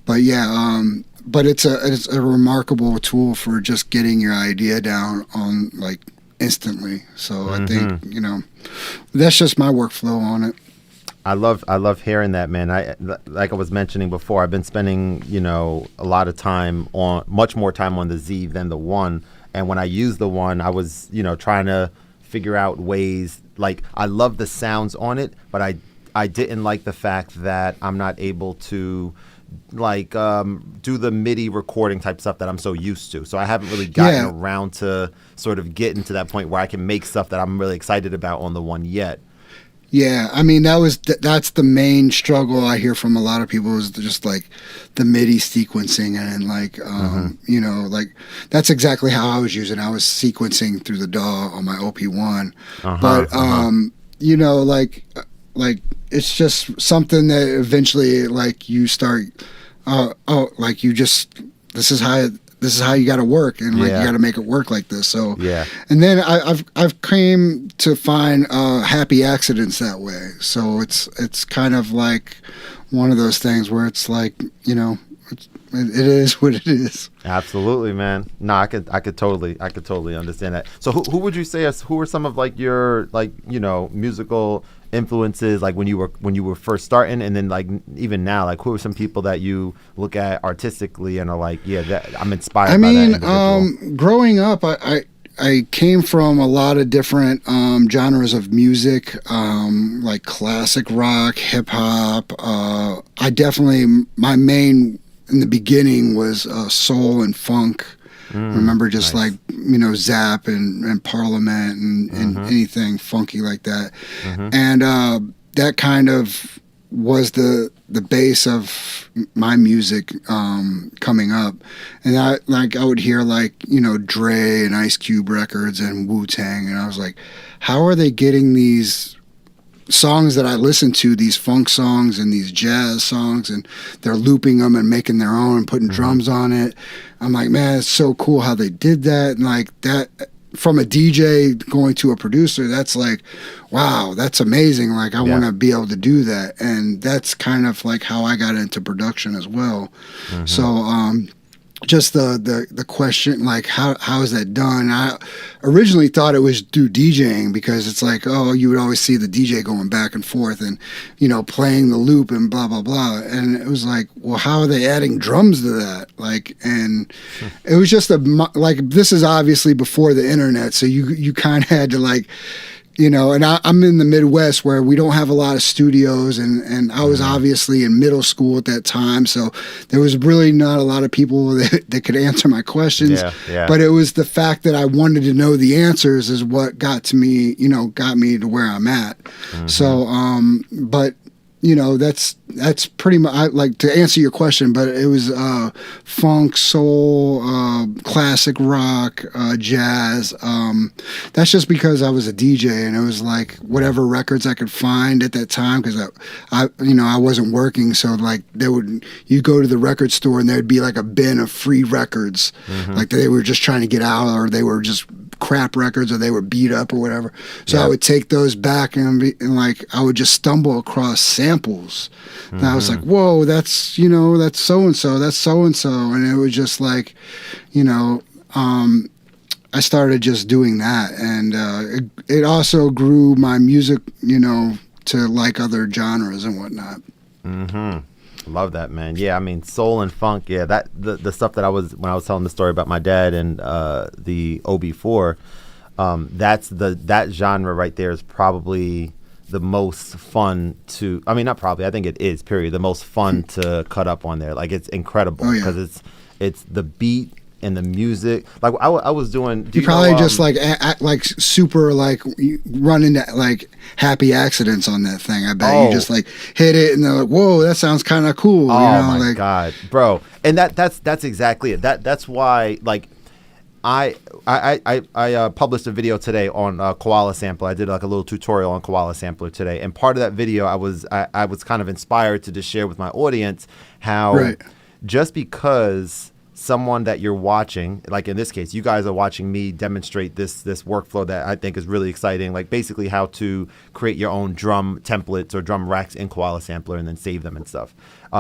S2: but yeah, but it's a remarkable tool for just getting your idea down on like instantly. So I think, you know, that's just my workflow on it.
S1: I love hearing that, man. Like I was mentioning before, I've been spending, you know, a lot of time much more time on the Z than the One. And when I used the One, I was, you know, trying to figure out ways, like I love the sounds on it, but I didn't like the fact that I'm not able to like do the MIDI recording type stuff that I'm so used to. So I haven't really gotten around to sort of getting to that point where I can make stuff that I'm really excited about on the One yet.
S2: Yeah, I mean that's the main struggle I hear from a lot of people is just like the MIDI sequencing and like you know, like that's exactly how I was using. I was sequencing through the DAW on my OP1, but you know, like it's just something that eventually like you start like you just this is how you got to work, and like you got to make it work like this. So and then I've came to find happy accidents that way. So it's kind of like one of those things where it's like, you know, it is what it is.
S1: Absolutely, man. No, I could totally understand that. So who would you say who are some of like your like, you know, musical influences like when you were first starting, and then like even now, like who are some people that you look at artistically and are like, that I'm inspired by that individual?
S2: Growing up, I came from a lot of different genres of music, like classic rock, hip hop. I definitely, my main in the beginning was soul and funk. Remember just like, you know, Zapp and Parliament and anything funky like that. And that kind of was the base of my music coming up. And I would hear like, you know, Dre and Ice Cube records and Wu-Tang, and I was like, how are they getting these songs that I listen to, these funk songs and these jazz songs, and they're looping them and making their own and putting drums on it? I'm like, man, it's so cool how they did that. And like that, from a DJ going to a producer, that's like, wow, that's amazing. Like I want to be able to do that. And that's kind of like how I got into production as well. So just the question, like how is that done? I originally thought it was through DJing, because it's like, oh, you would always see the DJ going back and forth and, you know, playing the loop and blah blah blah. And it was like, well, how are they adding drums to that? Like, and it was just like, this is obviously before the internet, so you kind of had to like, you know, and I'm in the Midwest where we don't have a lot of studios, and I was obviously in middle school at that time, so there was really not a lot of people that could answer my questions. But it was the fact that I wanted to know the answers is what got to me, you know, got me to where I'm at. So, but that's pretty much, like, to answer your question, but it was funk, soul, classic rock, jazz. That's just because I was a DJ, and it was like whatever records I could find at that time, because I wasn't working, so like you go to the record store and there'd be like a bin of free records, like they were just trying to get out, or they were just crap records, or they were beat up or whatever. So I would take those back and like I would just stumble across samples. And I was like, whoa, that's so and so, that's so and so, and it was just like, I started just doing that, and it also grew my music, to like other genres and whatnot.
S1: Love that, man. Yeah, I mean, soul and funk. Yeah, that the stuff that when I was telling the story about my dad and the OB4. That genre right there is probably the most fun to. I mean, not probably. I think it is. Period. The most fun to cut up on there. Like, it's incredible because it's the beat and the music. Like I was doing.
S2: You probably just like like super like run into like happy accidents on that thing. I bet you just like hit it and they're like, whoa, that sounds kind of cool.
S1: Oh my god, bro! And that's exactly it. That's why like I published a video today on Koala Sampler. I did like a little tutorial on Koala Sampler today, and part of that video I was kind of inspired to just share with my audience how just because someone that you're watching, like in this case, you guys are watching me demonstrate this workflow that I think is really exciting, like basically how to create your own drum templates or drum racks in Koala Sampler and then save them and stuff,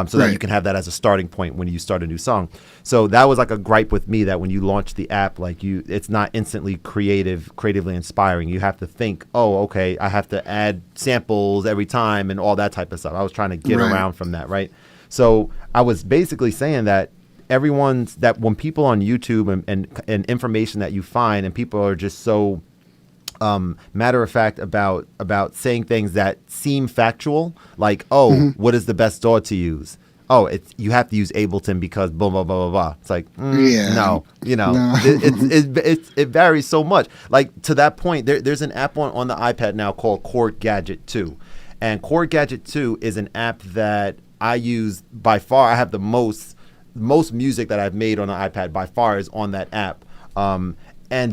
S1: so that you can have that as a starting point when you start a new song. So that was like a gripe with me, that when you launch the app, like it's not instantly creatively inspiring. You have to think, oh, okay, I have to add samples every time and all that type of stuff. I was trying to get around from that, right? So I was basically saying that when people on YouTube and information that you find, and people are just so matter of fact about saying things that seem factual, like, what is the best DAW to use? You have to use Ableton because blah blah blah blah blah. It's like no. It varies so much. Like, to that point, there's an app on the iPad now called Chord Gadget 2, and Chord Gadget 2 is an app that I use by far. I have the most music that I've made on the iPad by far is on that app. And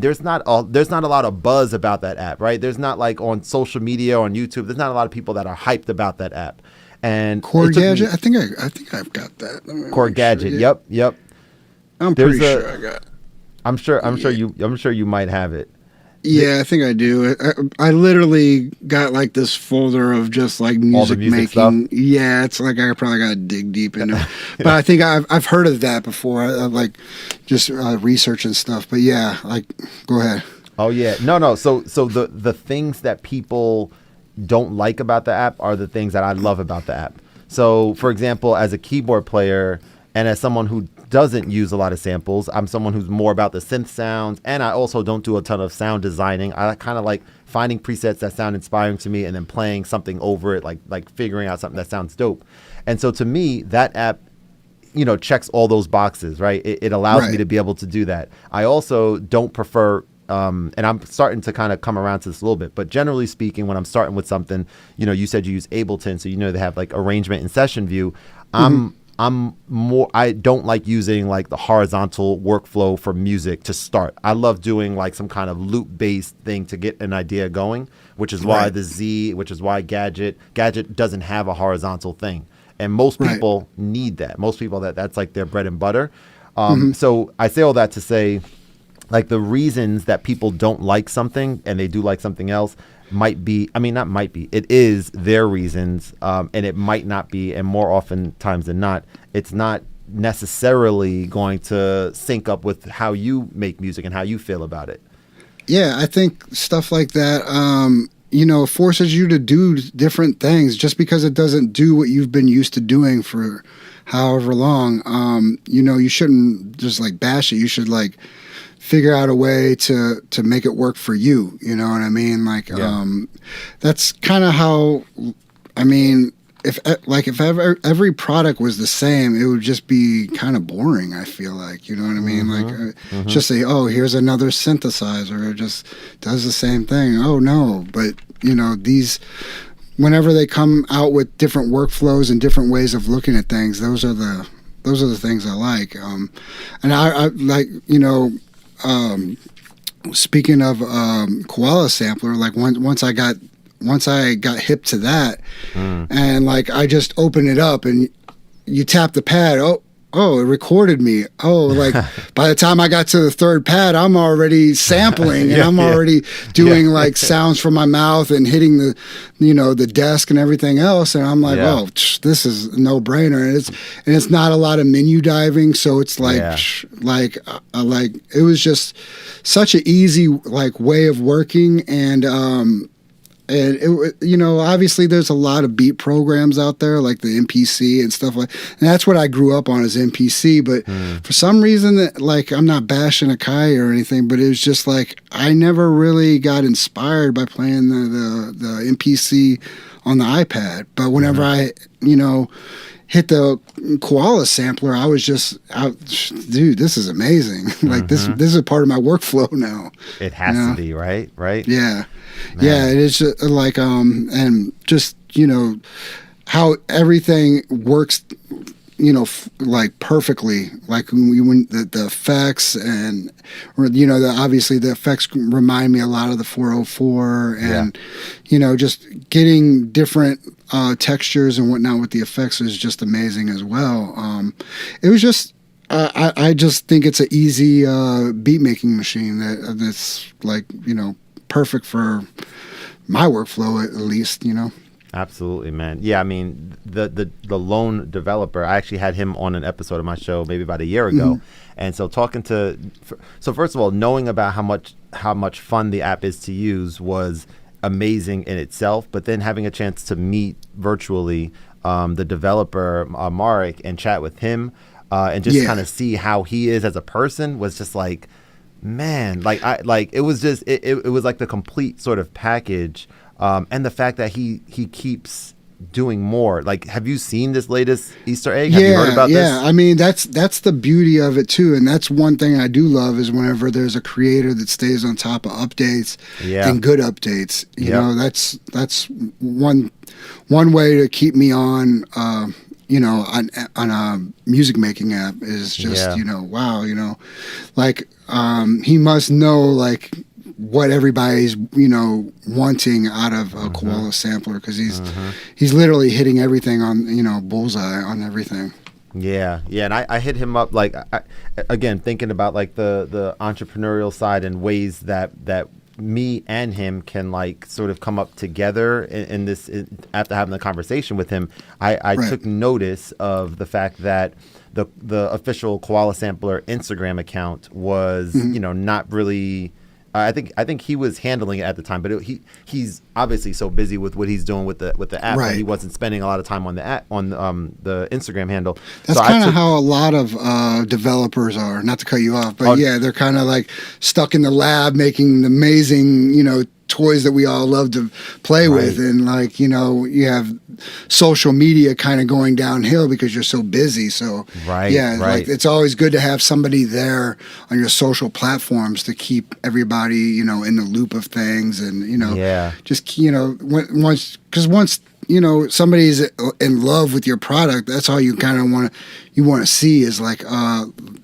S1: there's not a lot of buzz about that app, right? There's not, like, on social media or on YouTube, there's not a lot of people that are hyped about that app. And
S2: Chord Gadget, I think I've got that.
S1: Chord Gadget, yep.
S2: I'm pretty sure I got it.
S1: I'm sure you might have it.
S2: Yeah, I think I do. I literally got like this folder of just like music making
S1: stuff.
S2: Yeah, it's like I probably got to dig deep into it. But I think I've heard of that before. I like just research and stuff. But yeah, like, go ahead.
S1: Oh yeah, no. So the things that people don't like about the app are the things that I love about the app. So, for example, as a keyboard player and as someone who doesn't use a lot of samples, I'm someone who's more about the synth sounds, and I also don't do a ton of sound designing. I kind of like finding presets that sound inspiring to me and then playing something over it, like figuring out something that sounds dope. And so to me, that app, checks all those boxes, right? It allows me to be able to do that. I also don't prefer, and I'm starting to kind of come around to this a little bit, but generally speaking, when I'm starting with something, you said you use Ableton, so they have like arrangement and session view. I don't like using like the horizontal workflow for music to start. I love doing like some kind of loop based thing to get an idea going, which is why which is why Gadget doesn't have a horizontal thing. And most people need that. Most people that's like their bread and butter. So I say all that to say, like, the reasons that people don't like something and they do like something else it is their reasons, and it might not be, and more often times than not, it's not necessarily going to sync up with how you make music and how you feel about it.
S2: Yeah, I think stuff like that, forces you to do different things. Just because it doesn't do what you've been used to doing for however long, you shouldn't just like bash it. You should like figure out a way to make it work for you. You know what I mean? Like, that's kind of how, I mean, if every product was the same, it would just be kind of boring, I feel like, you know what I mean? Like, just say, oh, here's another synthesizer. It just does the same thing. Oh, no. But, these whenever they come out with different workflows and different ways of looking at things, those are the things I like. And I like, speaking of Koala Sampler, like once I got hip to that, and like I just open it up and you tap the pad. Oh, it recorded me. Oh, like by the time I got to the third pad, I'm already sampling and I'm already doing like sounds from my mouth and hitting the desk and everything else. And I'm like, oh, this is a no brainer. And it's not a lot of menu diving. So it's like, like it was just such an easy like way of working. And it, obviously there's a lot of beat programs out there like the MPC and stuff and that's what I grew up on is MPC. But for some reason that like I'm not bashing Akai or anything, but it was just like I never really got inspired by playing the MPC on the iPad. But whenever I hit the Koala sampler, I was just dude, this is amazing. Like this is a part of my workflow now.
S1: It has to be, right?
S2: Yeah. Man. Yeah, it is just like and just how everything works like perfectly, like when the effects and obviously the effects remind me a lot of the 404 and just getting different textures and whatnot with the effects is just amazing as well. It was just I just think it's an easy beat making machine that's like perfect for my workflow at least.
S1: Absolutely, man. Yeah, I mean, the lone developer, I actually had him on an episode of my show maybe about a year ago. And so so first of all, knowing about how much fun the app is to use was amazing in itself, but then having a chance to meet virtually the developer, Marek, and chat with him and just kind of see how he is as a person was just like, man, it was just it was like the complete sort of package. And the fact that he keeps doing more. Like, have you seen this latest Easter egg? Have you heard about this?
S2: Yeah, I mean, that's the beauty of it, too. And that's one thing I do love is whenever there's a creator that stays on top of updates and good updates. You know, that's one way to keep me on, on a music making app is just, wow, like, he must know, like, what everybody's wanting out of a Koala sampler, because he's literally hitting everything on bullseye on everything.
S1: And I hit him up like again thinking about like the entrepreneurial side and ways that me and him can like sort of come up together in this after having the conversation with him. I took notice of the fact that the official Koala sampler Instagram account was not really. I think he was handling it at the time, but he's obviously so busy with what he's doing with the app that he wasn't spending a lot of time on the app, on the Instagram handle.
S2: That's kind of how a lot of developers are. Not to cut you off, but they're kind of like stuck in the lab making amazing toys that we all love to play with, and like you have social media kind of going downhill because you're so busy. So like it's always good to have somebody there on your social platforms to keep everybody in the loop of things, and just once somebody's in love with your product, that's all you kind of want to see is like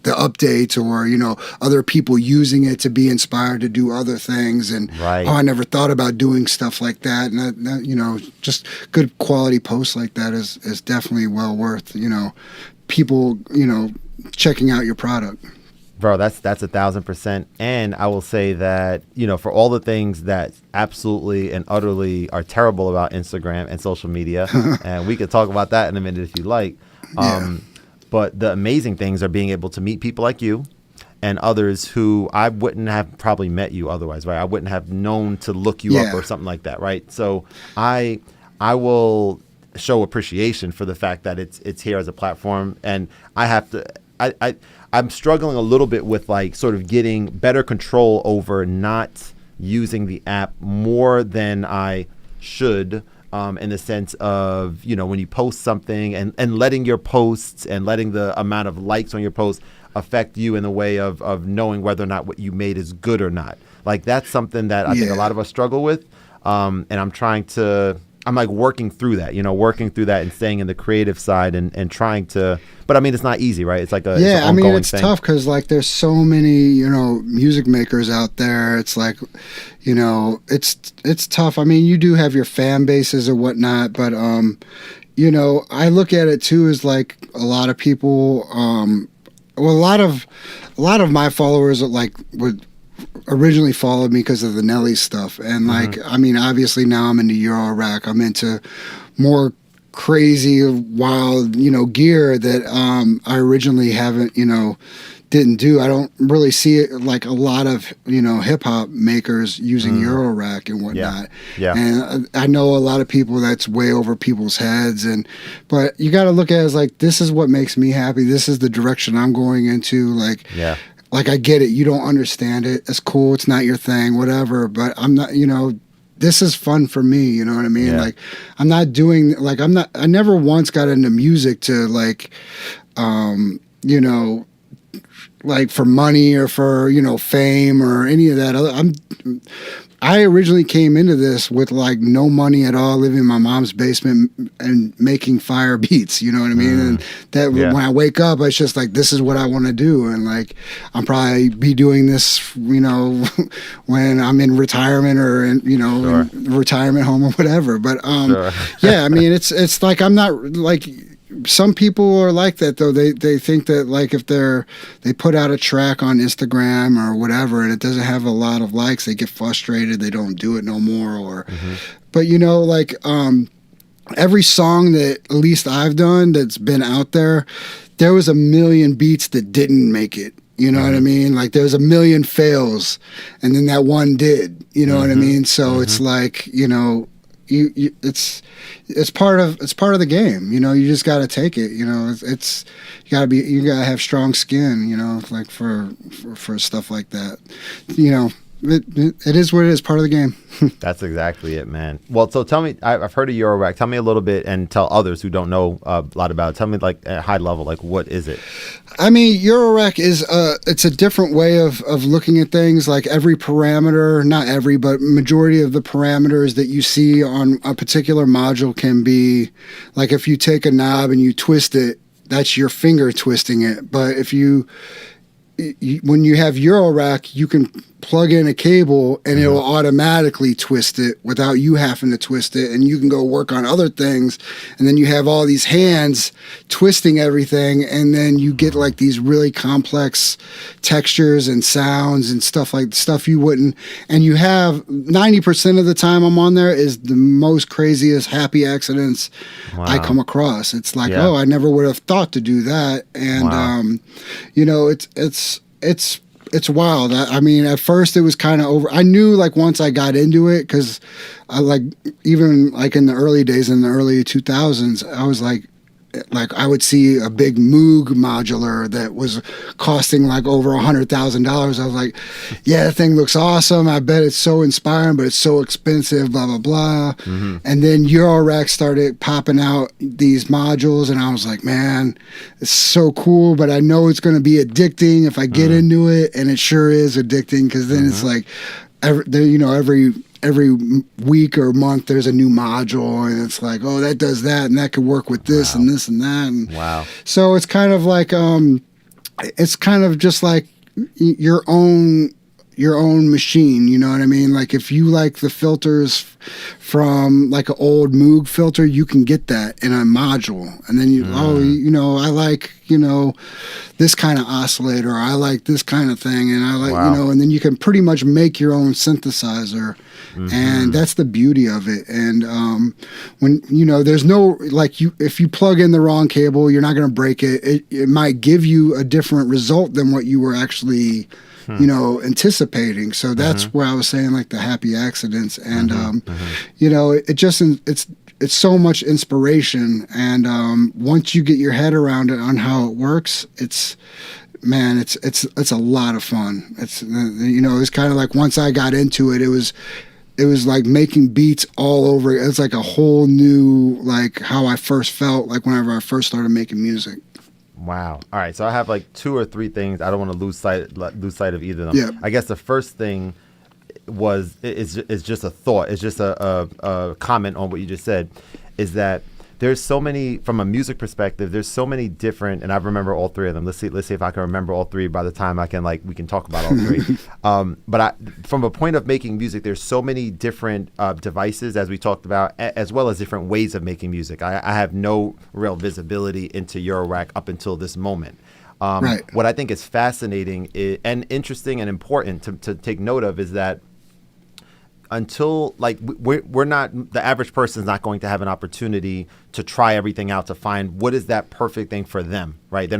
S2: the updates or other people using it to be inspired to do other things, and I never thought about doing stuff like that, and that just good quality posts like that is definitely well worth people checking out your product.
S1: Bro, that's 1,000%. And I will say that, for all the things that absolutely and utterly are terrible about Instagram and social media, and we could talk about that in a minute if you like, but the amazing things are being able to meet people like you and others who I wouldn't have probably met you otherwise, right? I wouldn't have known to look you up or something like that, right? So I will show appreciation for the fact that it's here as a platform, and I have to I'm struggling a little bit with like sort of getting better control over not using the app more than I should, in the sense of, when you post something and letting your posts and letting the amount of likes on your posts affect you in the way of knowing whether or not what you made is good or not. Like that's something that I think a lot of us struggle with. And I'm trying to I'm like working through that, and staying in the creative side and trying to, but I mean, it's not easy, right? It's like it's an ongoing
S2: it's
S1: thing.
S2: tough because like there's so many, music makers out there. It's like, it's tough. I mean, you do have your fan bases or whatnot, but, I look at it too as like a lot of people, a lot of my followers would originally followed me because of the Nelly stuff. And like, I mean, obviously now I'm into Eurorack. I'm into more crazy, wild, gear that I originally haven't, didn't do. I don't really see it like a lot of, hip hop makers using Eurorack and whatnot.
S1: Yeah.
S2: And I know a lot of people that's way over people's heads. But you got to look at it as like, this is what makes me happy. This is the direction I'm going into. Like, like, I get it. You don't understand it. It's cool. It's not your thing, whatever. But I'm not, this is fun for me. You know what I mean?
S1: Yeah.
S2: Like, I'm not doing, like, I never once got into music to, like, like for money or for, fame or any of that. I originally came into this with like no money at all, living in my mom's basement and making fire beats, you know what I mean? And that when I wake up, it's just like, this is what I want to do. And like, I'm probably be doing this, when I'm in retirement or in, in retirement home or whatever. But, yeah, I mean, it's like, I'm not like, some people are like that though. They think that like if they put out a track on Instagram or whatever and it doesn't have a lot of likes, they get frustrated. They don't do it no more. Or, but like every song that at least I've done that's been out there, there was a million beats that didn't make it. You know what I mean? Like there's a million fails, and then that one did. You know what I mean? So it's like it's part of the game. You just got to take it. It's you gotta have strong skin. Like for stuff like that. It is what it is. Part of the game.
S1: That's exactly it, man. Well, so tell me, I've heard of Eurorack. Tell me a little bit, and tell others who don't know a lot about it. Tell me, like at high level, like what is it?
S2: I mean, Eurorack is it's a different way of looking at things. Like every parameter, not every, but majority of the parameters that you see on a particular module can be like if you take a knob and you twist it, that's your finger twisting it. But if when you have Eurorack, you can plug in a cable and it'll automatically twist it without you having to twist it, and you can go work on other things, and then you have all these hands twisting everything, and then you get like these really complex textures and sounds and stuff you wouldn't. And you have 90% of the time I'm on there is the most craziest happy accidents I come across. It's like, oh, I never would have thought to do that. And it's wild. I mean, at first it was kind of over. I knew like once I got into it, because I like even like in the early days, in the early 2000s, I was like I would see a big Moog modular that was costing like over $100,000. I was like, yeah, that thing looks awesome. I bet it's so inspiring, but it's so expensive, blah, blah, blah. And then Eurorack started popping out these modules, and I was like, man, it's so cool, but I know it's going to be addicting if I get into it. And it sure is addicting, because then it's like, every week or month there's a new module, and it's like, oh, that does that, and that could work with this and this and that. And so it's kind of like it's kind of just like your own machine, you know what I mean? Like if you like the filters from like an old Moog filter, you can get that in a module, and then I like this kind of oscillator, or I like this kind of thing, and I like and then you can pretty much make your own synthesizer. And that's the beauty of it. And when there's no like if you plug in the wrong cable, you're not going to break it. It might give you a different result than what you were actually anticipating. So that's where I was saying like the happy accidents. And it's so much inspiration. And once you get your head around it on how it works, it's a lot of fun. It's kind of like once I got into it, it was like making beats all over. It's like a whole new, like how I first felt like whenever I first started making music.
S1: Wow. All right. So I have like 2 or 3 things. I don't want to lose sight of either of them.
S2: Yeah.
S1: I guess the first thing is just a thought. It's just a comment on what you just said. Is that there's so many, from a music perspective, there's so many different, and I remember all three of them. Let's see if I can remember all three by the time we can talk about all three. But from a point of making music, there's so many different devices, as we talked about, as well as different ways of making music. I have no real visibility into Eurorack up until this moment. What I think is fascinating and interesting and important to take note of is that until we're not, the average person is not going to have an opportunity to try everything out to find what is that perfect thing for them, right? They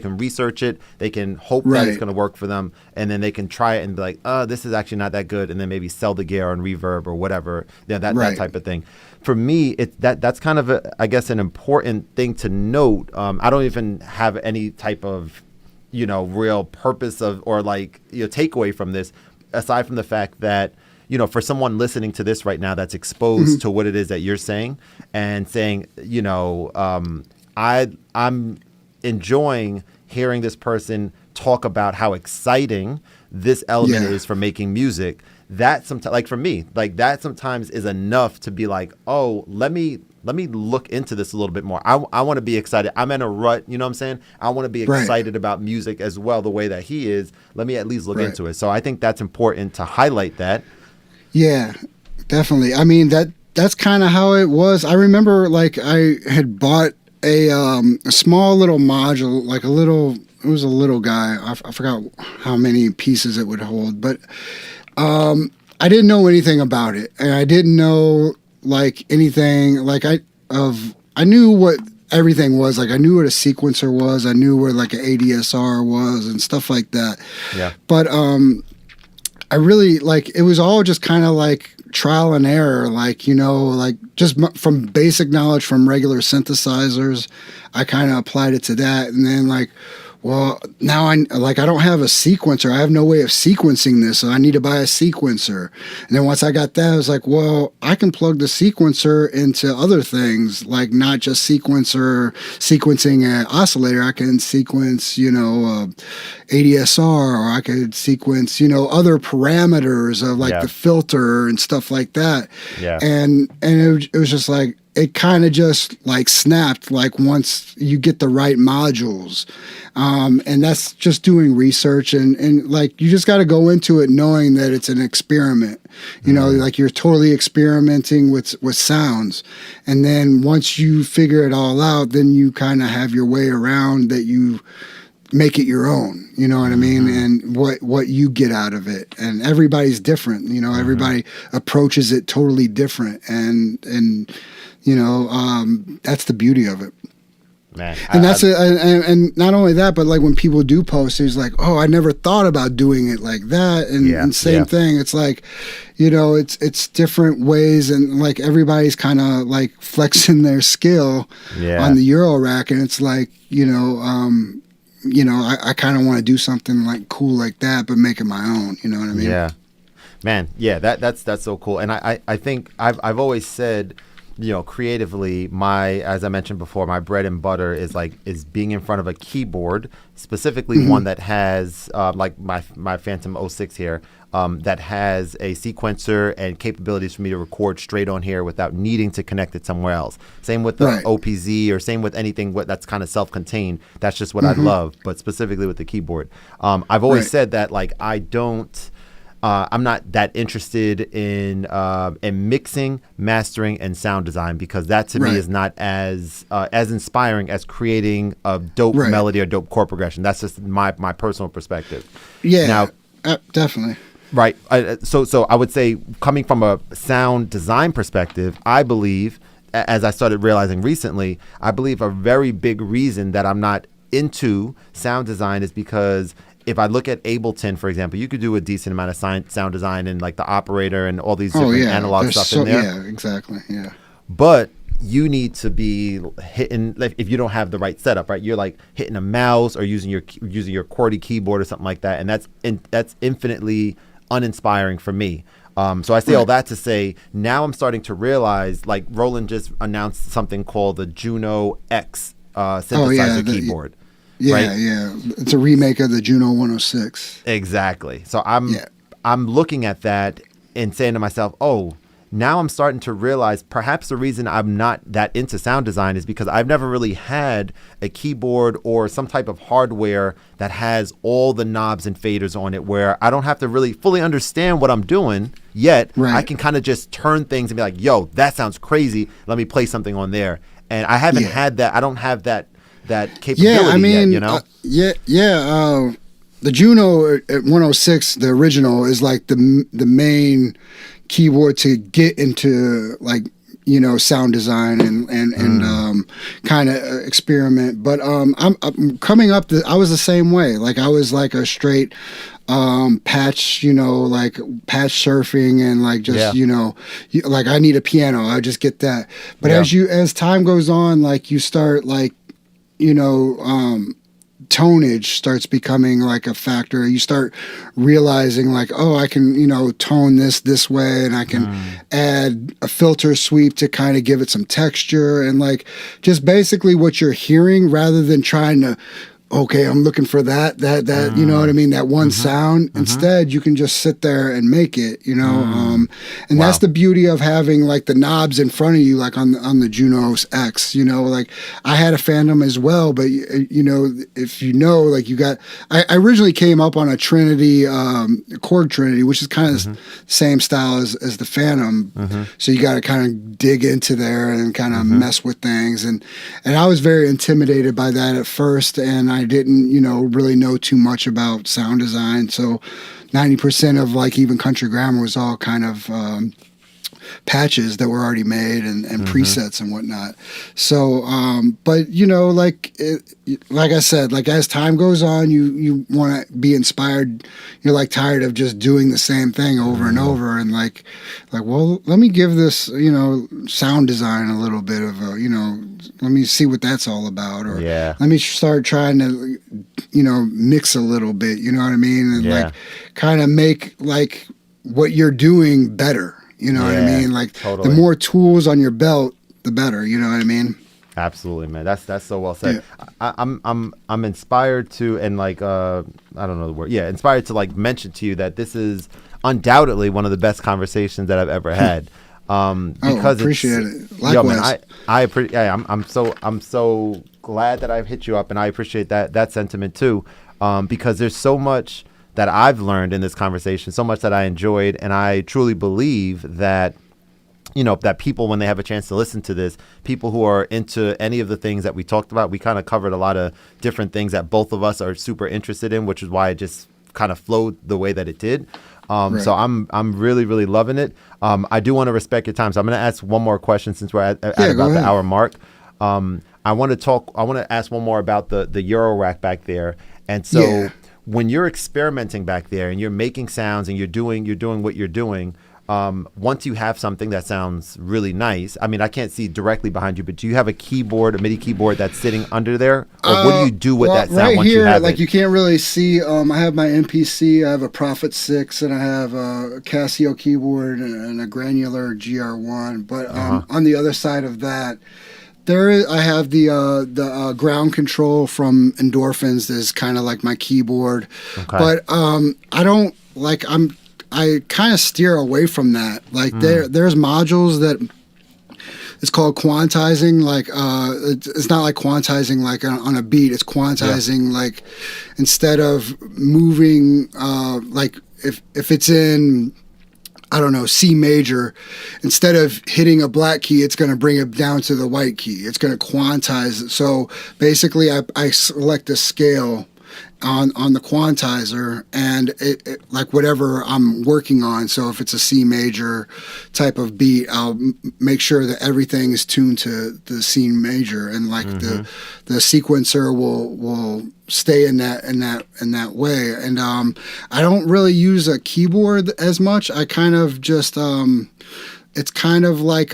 S1: can research it, they can hope that it's going to work for them, and then they can try it and be like, oh, this is actually not that good, and then maybe sell the gear on Reverb or whatever, that type of thing. For me, that's kind of I guess an important thing to note. I don't even have any type of real purpose of or takeaway from this, aside from the fact that for someone listening to this right now that's exposed to what it is that you're saying and saying, I'm enjoying hearing this person talk about how exciting this element is for making music. That sometimes, for me, that sometimes is enough to be like, oh, let me look into this a little bit more. I want to be excited. I'm in a rut, you know what I'm saying? I want to be excited about music as well, the way that he is. Let me at least look into it. So I think that's important to highlight that. Yeah,
S2: definitely. I mean, that's kind of how it was. I remember I had bought a small little module, it was a little guy. I forgot how many pieces it would hold, but I didn't know anything about it. And I didn't know anything, I knew what everything was. I knew what a sequencer was. I knew where an ADSR was and stuff like that.
S1: Yeah.
S2: But I really it was all just kind of trial and error, just from basic knowledge from regular synthesizers. I kind of applied it to that, and then well, now I don't have a sequencer. I have no way of sequencing this, so I need to buy a sequencer. And then once I got that, I was like, well, I can plug the sequencer into other things, not just sequencing an oscillator. I can sequence, ADSR, or I could sequence, other parameters of the filter and stuff like that.
S1: Yeah.
S2: And it was just it kind of just snapped once you get the right modules. And that's just doing research and you just got to go into it knowing that it's an experiment, you're totally experimenting with sounds. And then once you figure it all out, then you kind of have your way around that you make it your own, you know what I mean? And what you get out of it. And everybody's different, everybody approaches it totally different. And that's the beauty of it.
S1: Man,
S2: and and not only that, but when people do post, it's oh, I never thought about doing it like that. And same thing. It's it's different ways, and everybody's kind of flexing their skill on the Eurorack, and it's I kind of want to do something cool like that, but make it my own. You know what I mean?
S1: Yeah, man. Yeah, that's so cool. And I think I've always said, creatively, as I mentioned before, my bread and butter is being in front of a keyboard, specifically one that has my Phantom 06 here, that has a sequencer and capabilities for me to record straight on here without needing to connect it somewhere else. Same with the OPZ, or same with anything that's kind of self-contained. That's just what I love, but specifically with the keyboard. I've always said that I'm not that interested in mixing, mastering, and sound design, because that to me is not as inspiring as creating a dope melody or dope chord progression. That's just my personal perspective.
S2: Yeah, now, definitely.
S1: Right. So I would say, coming from a sound design perspective, I believe, as I started realizing recently, I believe a very big reason that I'm not into sound design is because if I look at Ableton, for example, you could do a decent amount of sound design and the operator and all these different analog stuff in there.
S2: Yeah, exactly. Yeah.
S1: But you need to be hitting, if you don't have the right setup, right? You're hitting a mouse or using your QWERTY keyboard or something like that, and that's infinitely uninspiring for me. So I say all that to say, now I'm starting to realize, Roland just announced something called the Juno X synthesizer keyboard.
S2: Yeah, right? Yeah. It's a remake of the Juno 106.
S1: Exactly. So I'm I'm looking at that and saying to myself, oh, now I'm starting to realize perhaps the reason I'm not that into sound design is because I've never really had a keyboard or some type of hardware that has all the knobs and faders on it, where I don't have to really fully understand what I'm doing, yet I can kind of just turn things and be like, yo, that sounds crazy. Let me play something on there. And I haven't had that. I don't have that capability yet, you know?
S2: The Juno at 106, the original, is like the main keyboard to get into, like, you know, sound design and kind of experiment. But I'm coming up. I was the same way. Like, I was like a straight patch, you know, like patch surfing and like just you know, like I need a piano. I just get that. But as time goes on, like you start like, you know, tonnage starts becoming like a factor. You start realizing like, oh, I can, you know, tone this way, and I can add a filter sweep to kind of give it some texture, and like just basically what you're hearing, rather than trying to, okay, I'm looking for that, you know what I mean? That one sound. Instead, you can just sit there and make it, you know? And that's the beauty of having like the knobs in front of you, like on the Junos X, you know, like I had a Phantom as well, but you know, if you know, like you got, I originally came up on a Trinity, Korg Trinity, which is kind of the same style as the Phantom. So you got to kind of dig into there and kind of mess with things. And I was very intimidated by that at first. And I didn't, you know, really know too much about sound design. So 90% of like even Country Grammar was all kind of patches that were already made and presets and whatnot. So, but you know, like I said, like as time goes on, you want to be inspired. You're like tired of just doing the same thing over and over, and like, well, let me give this, you know, sound design a little bit of a, you know, let me see what that's all about, or let me start trying to, you know, mix a little bit, you know what I mean, and like kind of make like what you're doing better. You know what I mean? Like the more tools on your belt, the better. You know what I mean?
S1: Absolutely, man. That's so well said. Yeah. I'm inspired to, and like I don't know the word. Yeah, inspired to like mention to you that this is undoubtedly one of the best conversations that I've ever had. Because
S2: appreciate it. Likewise.
S1: Yo, man, I appreciate. Yeah, I'm so glad that I've hit you up, and I appreciate that sentiment too. Because there's so much that I've learned in this conversation, so much that I enjoyed, and I truly believe that, you know, that people, when they have a chance to listen to this, people who are into any of the things that we talked about, we kind of covered a lot of different things that both of us are super interested in, which is why it just kind of flowed the way that it did. So I'm really, really loving it. I do want to respect your time, so I'm going to ask one more question since we're at about the hour mark. I want to ask one more about the Eurorack back there, and so. When you're experimenting back there and you're making sounds and you're doing what you're doing, once you have something that sounds really nice, I mean, I can't see directly behind you, but do you have a MIDI keyboard that's sitting under there? Or what do you do with that sound once you have it?
S2: Like you can't really see, I have my MPC, I have a Prophet 6, and I have a Casio keyboard and a granular GR1. But on the other side of that, I have the ground control from Endorphins is kind of like my keyboard, but I don't like I kind of steer away from that. Like there's modules that it's called quantizing. Like it's not like quantizing like on a beat. It's quantizing like instead of moving like if it's in, I don't know, C major, instead of hitting a black key, it's going to bring it down to the white key. It's going to quantize it. So basically, I select a scale on the quantizer, and it like whatever I'm working on. So if it's a C major type of beat, I'll make sure that everything is tuned to the C major, and like the sequencer will stay in that way. And I don't really use a keyboard as much. I kind of just it's kind of like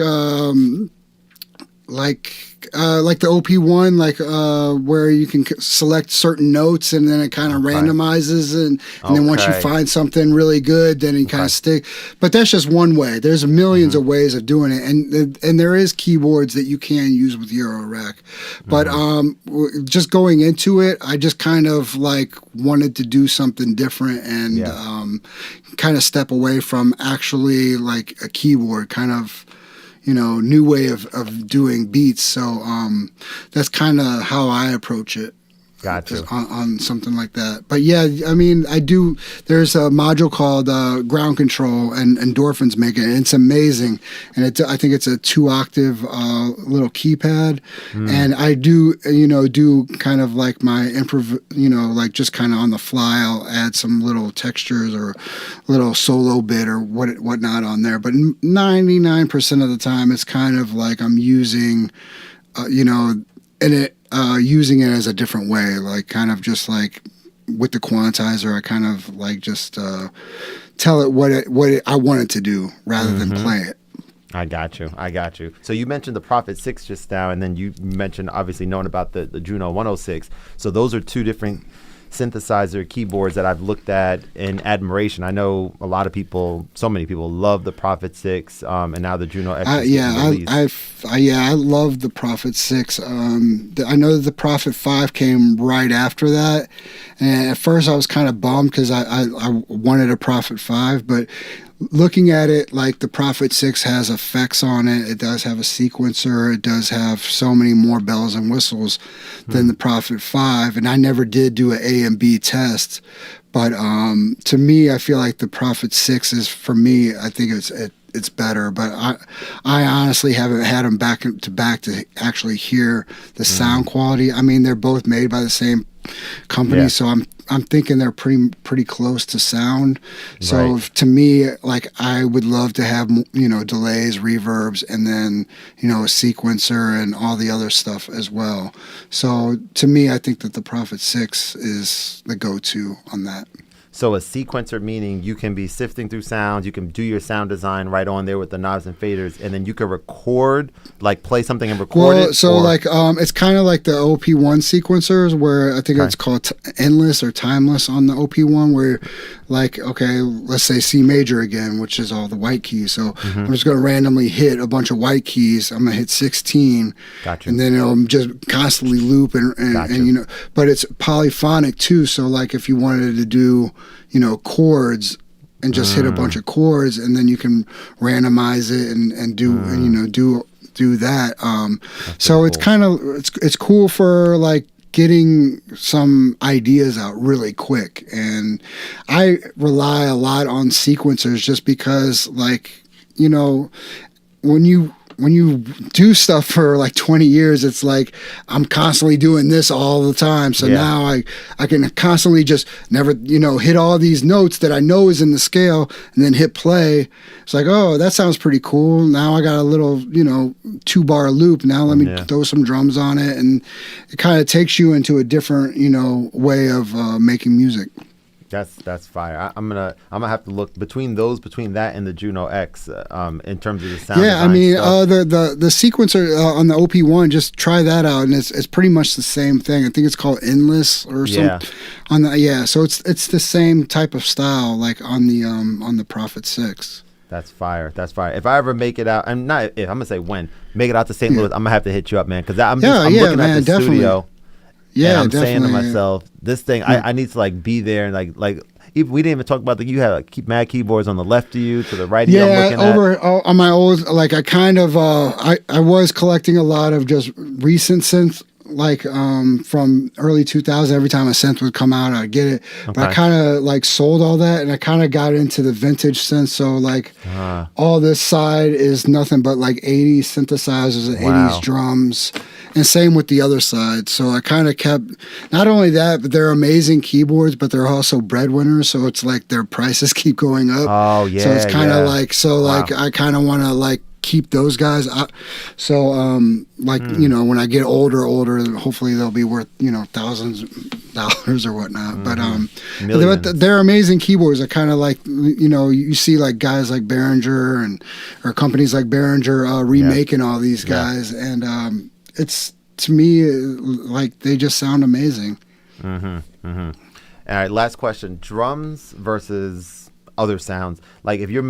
S2: like the OP1, where you can select certain notes and then it kind of randomizes, and then once you find something really good, then you kind of stick. But that's just one way. There's millions of ways of doing it, and there is keyboards that you can use with Eurorack. But just going into it, I just kind of like wanted to do something different and kind of step away from actually like a keyboard, kind of, new way of doing beats. So that's kind of how I approach it.
S1: Gotcha.
S2: On something like that. But yeah, I mean, there's a module called Ground Control, and Endorphins make it, and it's amazing. And I think it's a 2-octave little keypad. And I do kind of like my improv, like just kind of on the fly, I'll add some little textures or little solo bit or whatnot on there. But 99% of the time, it's kind of like I'm using, using it as a different way, like kind of just like with the quantizer, I kind of like just tell it what I want it to do rather than play it.
S1: I got you. So you mentioned the Prophet 6 just now, and then you mentioned obviously knowing about the Juno 106. So those are two different synthesizer keyboards that I've looked at in admiration. I know a lot of people, so many people, love the Prophet 6, and now the Juno X.
S2: I love the Prophet 6. I know the Prophet 5 came right after that, and at first I was kind of bummed because I wanted a Prophet 5, but looking at it, like the Prophet 6 has effects on it. It does have a sequencer. It does have so many more bells and whistles than the Prophet 5. And I never did do an A and B test. But to me, I feel like the Prophet 6 is, for me, I think it's better. But I honestly haven't had them back to back to actually hear the sound quality. I mean, they're both made by the same company, so I'm thinking they're pretty close to sound. So to me, like, I would love to have delays, reverbs, and then a sequencer and all the other stuff as well. So to me, I think that the Prophet 6 is the go-to on that.
S1: So a sequencer, meaning you can be sifting through sounds, you can do your sound design right on there with the knobs and faders, and then you can record, like play something and record it.
S2: So it's kind of like the OP1 sequencers, where I think it's called endless or timeless on the OP1, where like, okay, let's say C major again, which is all the white keys. So I'm just going to randomly hit a bunch of white keys. I'm going to hit 16, and then it'll just constantly loop and but it's polyphonic too. So like if you wanted to do chords and just hit a bunch of chords, and then you can randomize it and do do that. So it's kind of it's cool for like getting some ideas out really quick. And I rely a lot on sequencers just because, like, when you do stuff for like 20 years, it's like I'm constantly doing this all the time. So now I can constantly just never, hit all these notes that I know is in the scale and then hit play. It's like, oh, that sounds pretty cool. Now I got a little, 2-bar loop. Now let me throw some drums on it. And it kind of takes you into a different, way of making music.
S1: That's fire. I'm gonna have to look between that and the Juno X in terms of the sound.
S2: Yeah, I mean the sequencer on the OP1, just try that out, and it's pretty much the same thing. I think it's called Endless or something. So it's the same type of style like on the Prophet 6. That's
S1: fire. If I ever make it out, I'm gonna say when make it out to St. Louis, I'm gonna have to hit you up, man, because I'm looking at the studio. Yeah, and I'm saying to myself, this thing, I need to like be there, and like even, we didn't even talk about you had like mad keyboards on the left of you, to the right of you.
S2: On my old, like I kind of I was collecting a lot of just recent synths, like from early 2000. Every time a synth would come out, I'd get it. But I kind of like sold all that, and I kind of got into the vintage synth. So like all this side is nothing but like 80s synthesizers and 80s drums. And same with the other side. So I kind of kept, not only that, but they're amazing keyboards, but they're also breadwinners. So it's like their prices keep going up.
S1: Oh, yeah.
S2: So it's kind of like, I kind of want to like keep those guys. So you know, when I get older, hopefully they'll be worth, you know, thousands of dollars or whatnot. But they're amazing keyboards. I kind of like, you know, you see like guys like Behringer or companies like Behringer remaking all these guys, and it's, to me, like they just sound amazing.
S1: All right, last question: drums versus other sounds. Like if you're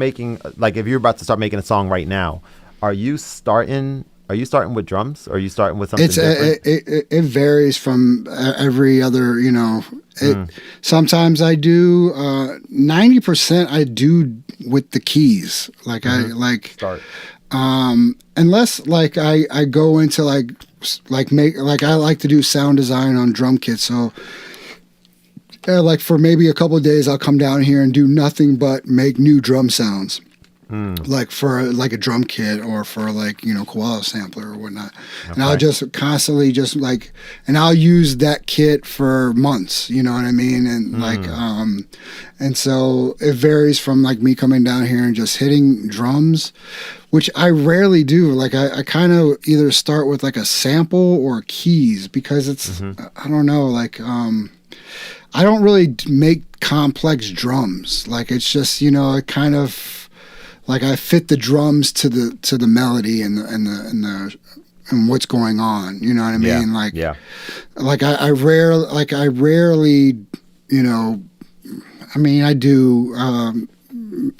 S1: about to start making a song right now, are you starting with drums, or are you starting with something different?
S2: It varies from every other, you know. Sometimes I do 90% I do with the keys. Like I like
S1: start.
S2: Unless like I go into like I like to do sound design on drum kits, so like for maybe a couple of days I'll come down here and do nothing but make new drum sounds. Like for like a drum kit or for like, you know, koala sampler or whatnot. Okay. And I'll just constantly just like, and I'll use that kit for months, you know what I mean? And like, and so it varies from like me coming down here and just hitting drums, which I rarely do. Like I kind of either start with like a sample or keys, because it's, I don't know, like, I don't really make complex drums. Like it's just, you know, it kind of, like I fit the drums to the melody and what's going on. You know what I mean? Like I rarely, you know, I mean I do,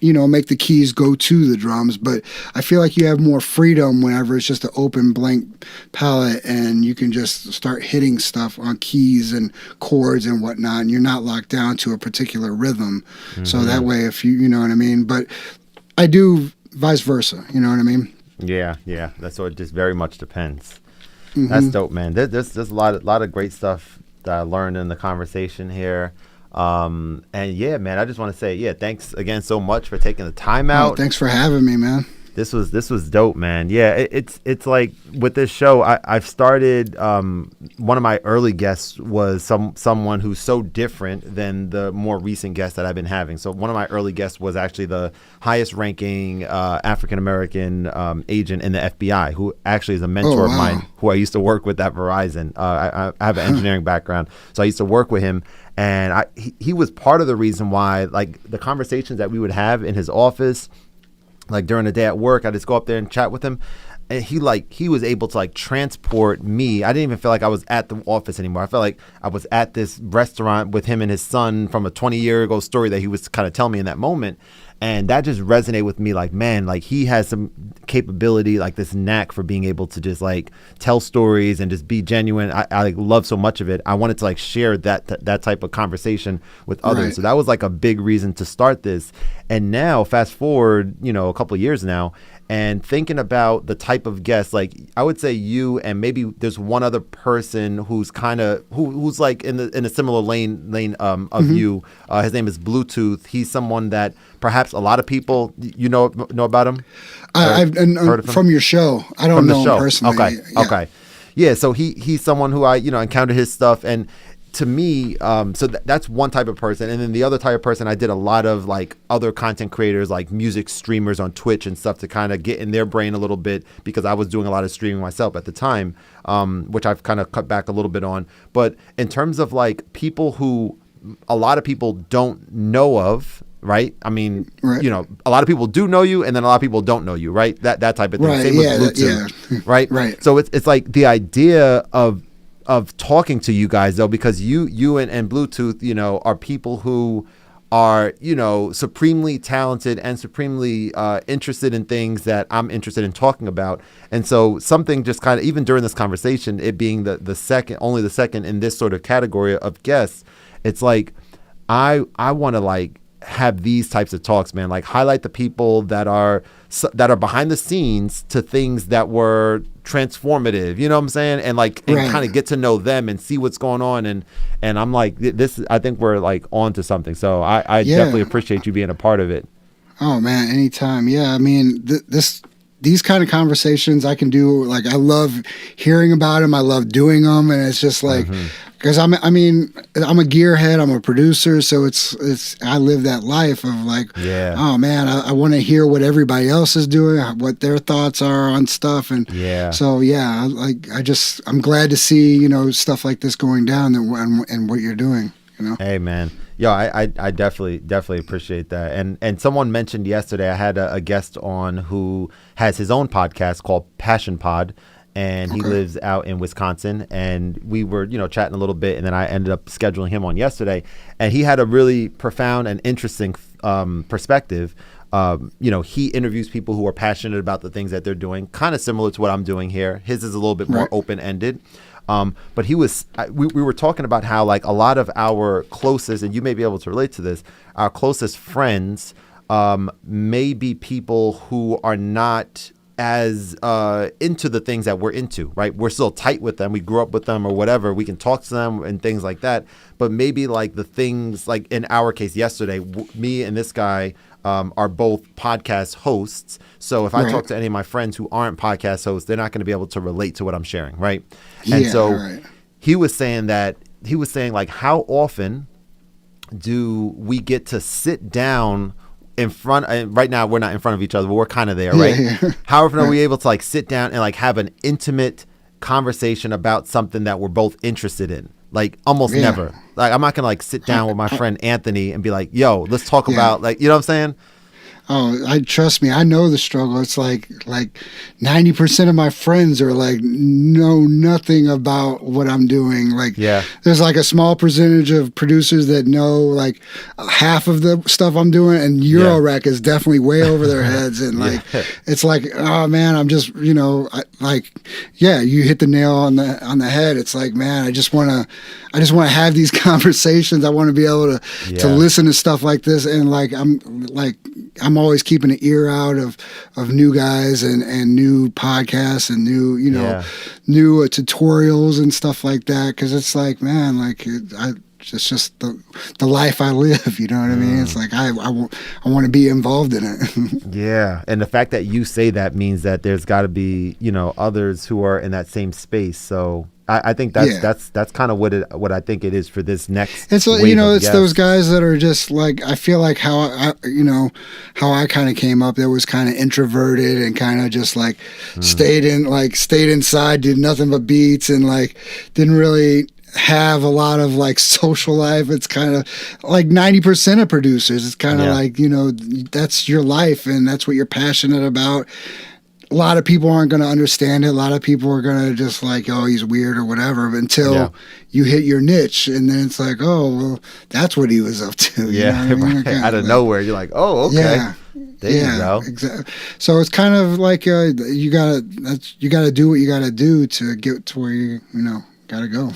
S2: you know, make the keys go to the drums, but I feel like you have more freedom whenever it's just an open blank palette and you can just start hitting stuff on keys and chords and whatnot, and you're not locked down to a particular rhythm. So that way, if you know what I mean. But I do vice versa, you know what I mean? Yeah.
S1: That's what it just very much depends. That's dope, man. There's a lot of great stuff that I learned in the conversation here. And yeah, man, I just want to say, thanks again so much for taking the time out.
S2: Thanks for having me, man.
S1: This was dope, man. Yeah, it's like with this show, I've started. One of my early guests was someone who's so different than the more recent guests that I've been having. So one of my early guests was actually the highest ranking African American agent in the FBI, who actually is a mentor of mine, who I used to work with at Verizon. I have an engineering background, so I used to work with him. And he was part of the reason why, like, the conversations that we would have in his office, like during the day at work, I just go up there and chat with him. And he was able to like transport me. I didn't even feel like I was at the office anymore. I felt like I was at this restaurant with him and his son from a 20-year ago story that he was kind of telling me in that moment. And that just resonated with me, like, man, like he has some capability, like this knack for being able to just like tell stories and just be genuine. I like love so much of it. I wanted to like share that type of conversation with others. Right. So that was like a big reason to start this. And now fast forward, you know, a couple of years now, and thinking about the type of guests, like I would say you and maybe there's one other person who's kind of who's like in a similar lane of you. His name is Bluetooth. He's someone that perhaps a lot of people you know about him.
S2: I've heard of him? From your show. I don't know him personally.
S1: Okay. Yeah. So he's someone who I encountered his stuff, and to me, so that's one type of person. And then the other type of person, I did a lot of like other content creators, like music streamers on Twitch and stuff, to kind of get in their brain a little bit, because I was doing a lot of streaming myself at the time, which I've kind of cut back a little bit on. But in terms of like people who a lot of people don't know of, right? I mean, you know, a lot of people do know you, and then a lot of people don't know you, right? That type of thing.
S2: Right,
S1: Same with Bluetooth, right?
S2: Right.
S1: So it's like the idea of talking to you guys, though, because you and Bluetooth, you know, are people who are, you know, supremely talented and supremely interested in things that I'm interested in talking about. And so something just kind of, even during this conversation, it being the second in this sort of category of guests, it's like I want to like have these types of talks, man, like highlight the people that are behind the scenes to things that were transformative, you know what I'm saying? And like, and kind of get to know them and see what's going on. And I'm like, I think we're like on to something. So I definitely appreciate you being a part of it.
S2: Oh man, anytime. Yeah. I mean, this these kind of conversations I can do. Like, I love hearing about them. I love doing them. And it's just like, because I'm a gearhead, I'm a producer. So I live that life of like, oh man, I want to hear what everybody else is doing, what their thoughts are on stuff. And so, yeah, like, I'm glad to see, you know, stuff like this going down and what you're doing, you know?
S1: Hey man. Yo, I definitely appreciate that. And someone mentioned yesterday, I had a guest on who has his own podcast called Passion Pod, and he lives out in Wisconsin. And we were, you know, chatting a little bit, and then I ended up scheduling him on yesterday. And he had a really profound and interesting perspective. You know, he interviews people who are passionate about the things that they're doing, kind of similar to what I'm doing here. His is a little bit more open-ended. But we were talking about how, like, a lot of our closest, and you may be able to relate to this, our closest friends may be people who are not as into the things that we're into, right? We're still tight with them. We grew up with them or whatever. We can talk to them and things like that. But maybe like the things, like in our case yesterday, me and this guy are both podcast hosts. So if I talk to any of my friends who aren't podcast hosts, they're not going to be able to relate to what I'm sharing, right? And so he was saying like, how often do we get to sit down in front, and right now we're not in front of each other, but we're kind of there, right? How often are we able to like sit down and like have an intimate conversation about something that we're both interested in? Like almost never. Like I'm not gonna like sit down with my friend Anthony and be like, yo, let's talk about, like, you know what I'm saying?
S2: Oh, trust me, I know the struggle. It's like 90% of my friends are like, know nothing about what I'm doing. Like, there's like a small percentage of producers that know like half of the stuff I'm doing, and Eurorack is definitely way over their heads. And like, it's like, oh man, I'm just, you know, you hit the nail on the head. It's like, man, I just want to have these conversations. I want to be able to listen to stuff like this, and I'm always keeping an ear out of new guys and new podcasts and new, you know, new tutorials and stuff like that. Cause it's like, man, like it's just the life I live, you know what I mean? It's like, I want to be involved in it.
S1: Yeah. And the fact that you say that means that there's gotta be, you know, others who are in that same space. So I think that's kind of what I think it is for this next.
S2: It's
S1: wave
S2: you know,
S1: of
S2: it's
S1: guests.
S2: those guys that are just like, I feel like how I kind of came up. That was kind of introverted and kind of just like stayed inside, did nothing but beats, and like didn't really have a lot of like social life. It's kind of like 90% of producers. It's kind of like, you know, that's your life and that's what you're passionate about. A lot of people aren't going to understand it. A lot of people are going to just like, oh, he's weird or whatever, until you hit your niche. And then it's like, oh, well, that's what he was up to. You know what I mean?
S1: Out of nowhere, you're like, oh, okay. There you go.
S2: Exactly. So it's kind of like you gotta do what you gotta do to get to where you gotta go.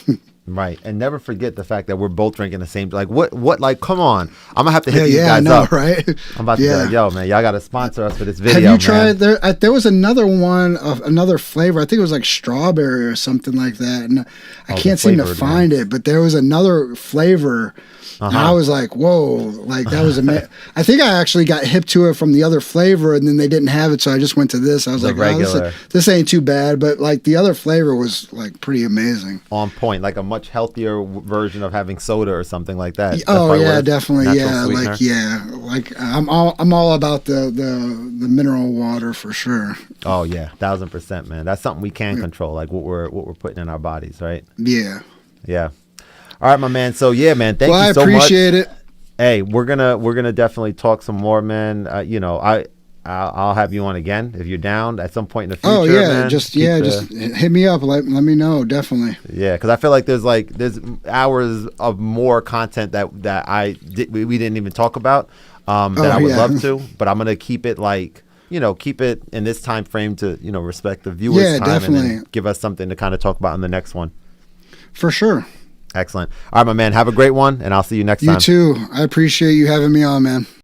S1: Right. And never forget the fact that we're both drinking the same. Like, what, like, come on. I'm going to have to hit these guys up.
S2: Right?
S1: I'm about to be like, yo, man, y'all got to sponsor us for this video.
S2: Have you tried, there was another one, another flavor. I think it was like strawberry or something like that. And I can't seem to find it, but there was another flavor. And I was like, whoa, like that was amazing. I think I actually got hip to it from the other flavor, and then they didn't have it, so I just went to this. I was like, oh, this ain't too bad, but like the other flavor was like pretty amazing.
S1: On point, like a much healthier version of having soda or something like that. That's
S2: yeah, definitely, yeah,
S1: sweetener.
S2: like I'm all about the mineral water for sure.
S1: Oh yeah, 1000%, man. That's something we can control, like what we're putting in our bodies, right?
S2: Yeah.
S1: Yeah. All right, my man. So yeah, man. Thank you so much.
S2: I appreciate it.
S1: Hey, we're gonna definitely talk some more, man. I'll have you on again if you're down at some point in the future.
S2: Oh yeah,
S1: man.
S2: just hit me up. Let me know, definitely.
S1: Yeah, because I feel like there's hours of more content that we didn't even talk about that I would love to, but I'm gonna keep it keep it in this time frame to respect the viewers' time
S2: definitely.
S1: And then give us something to kind of talk about in the next one.
S2: For sure.
S1: Excellent. All right, my man. Have a great one, and I'll see you next time.
S2: You too. I appreciate you having me on, man.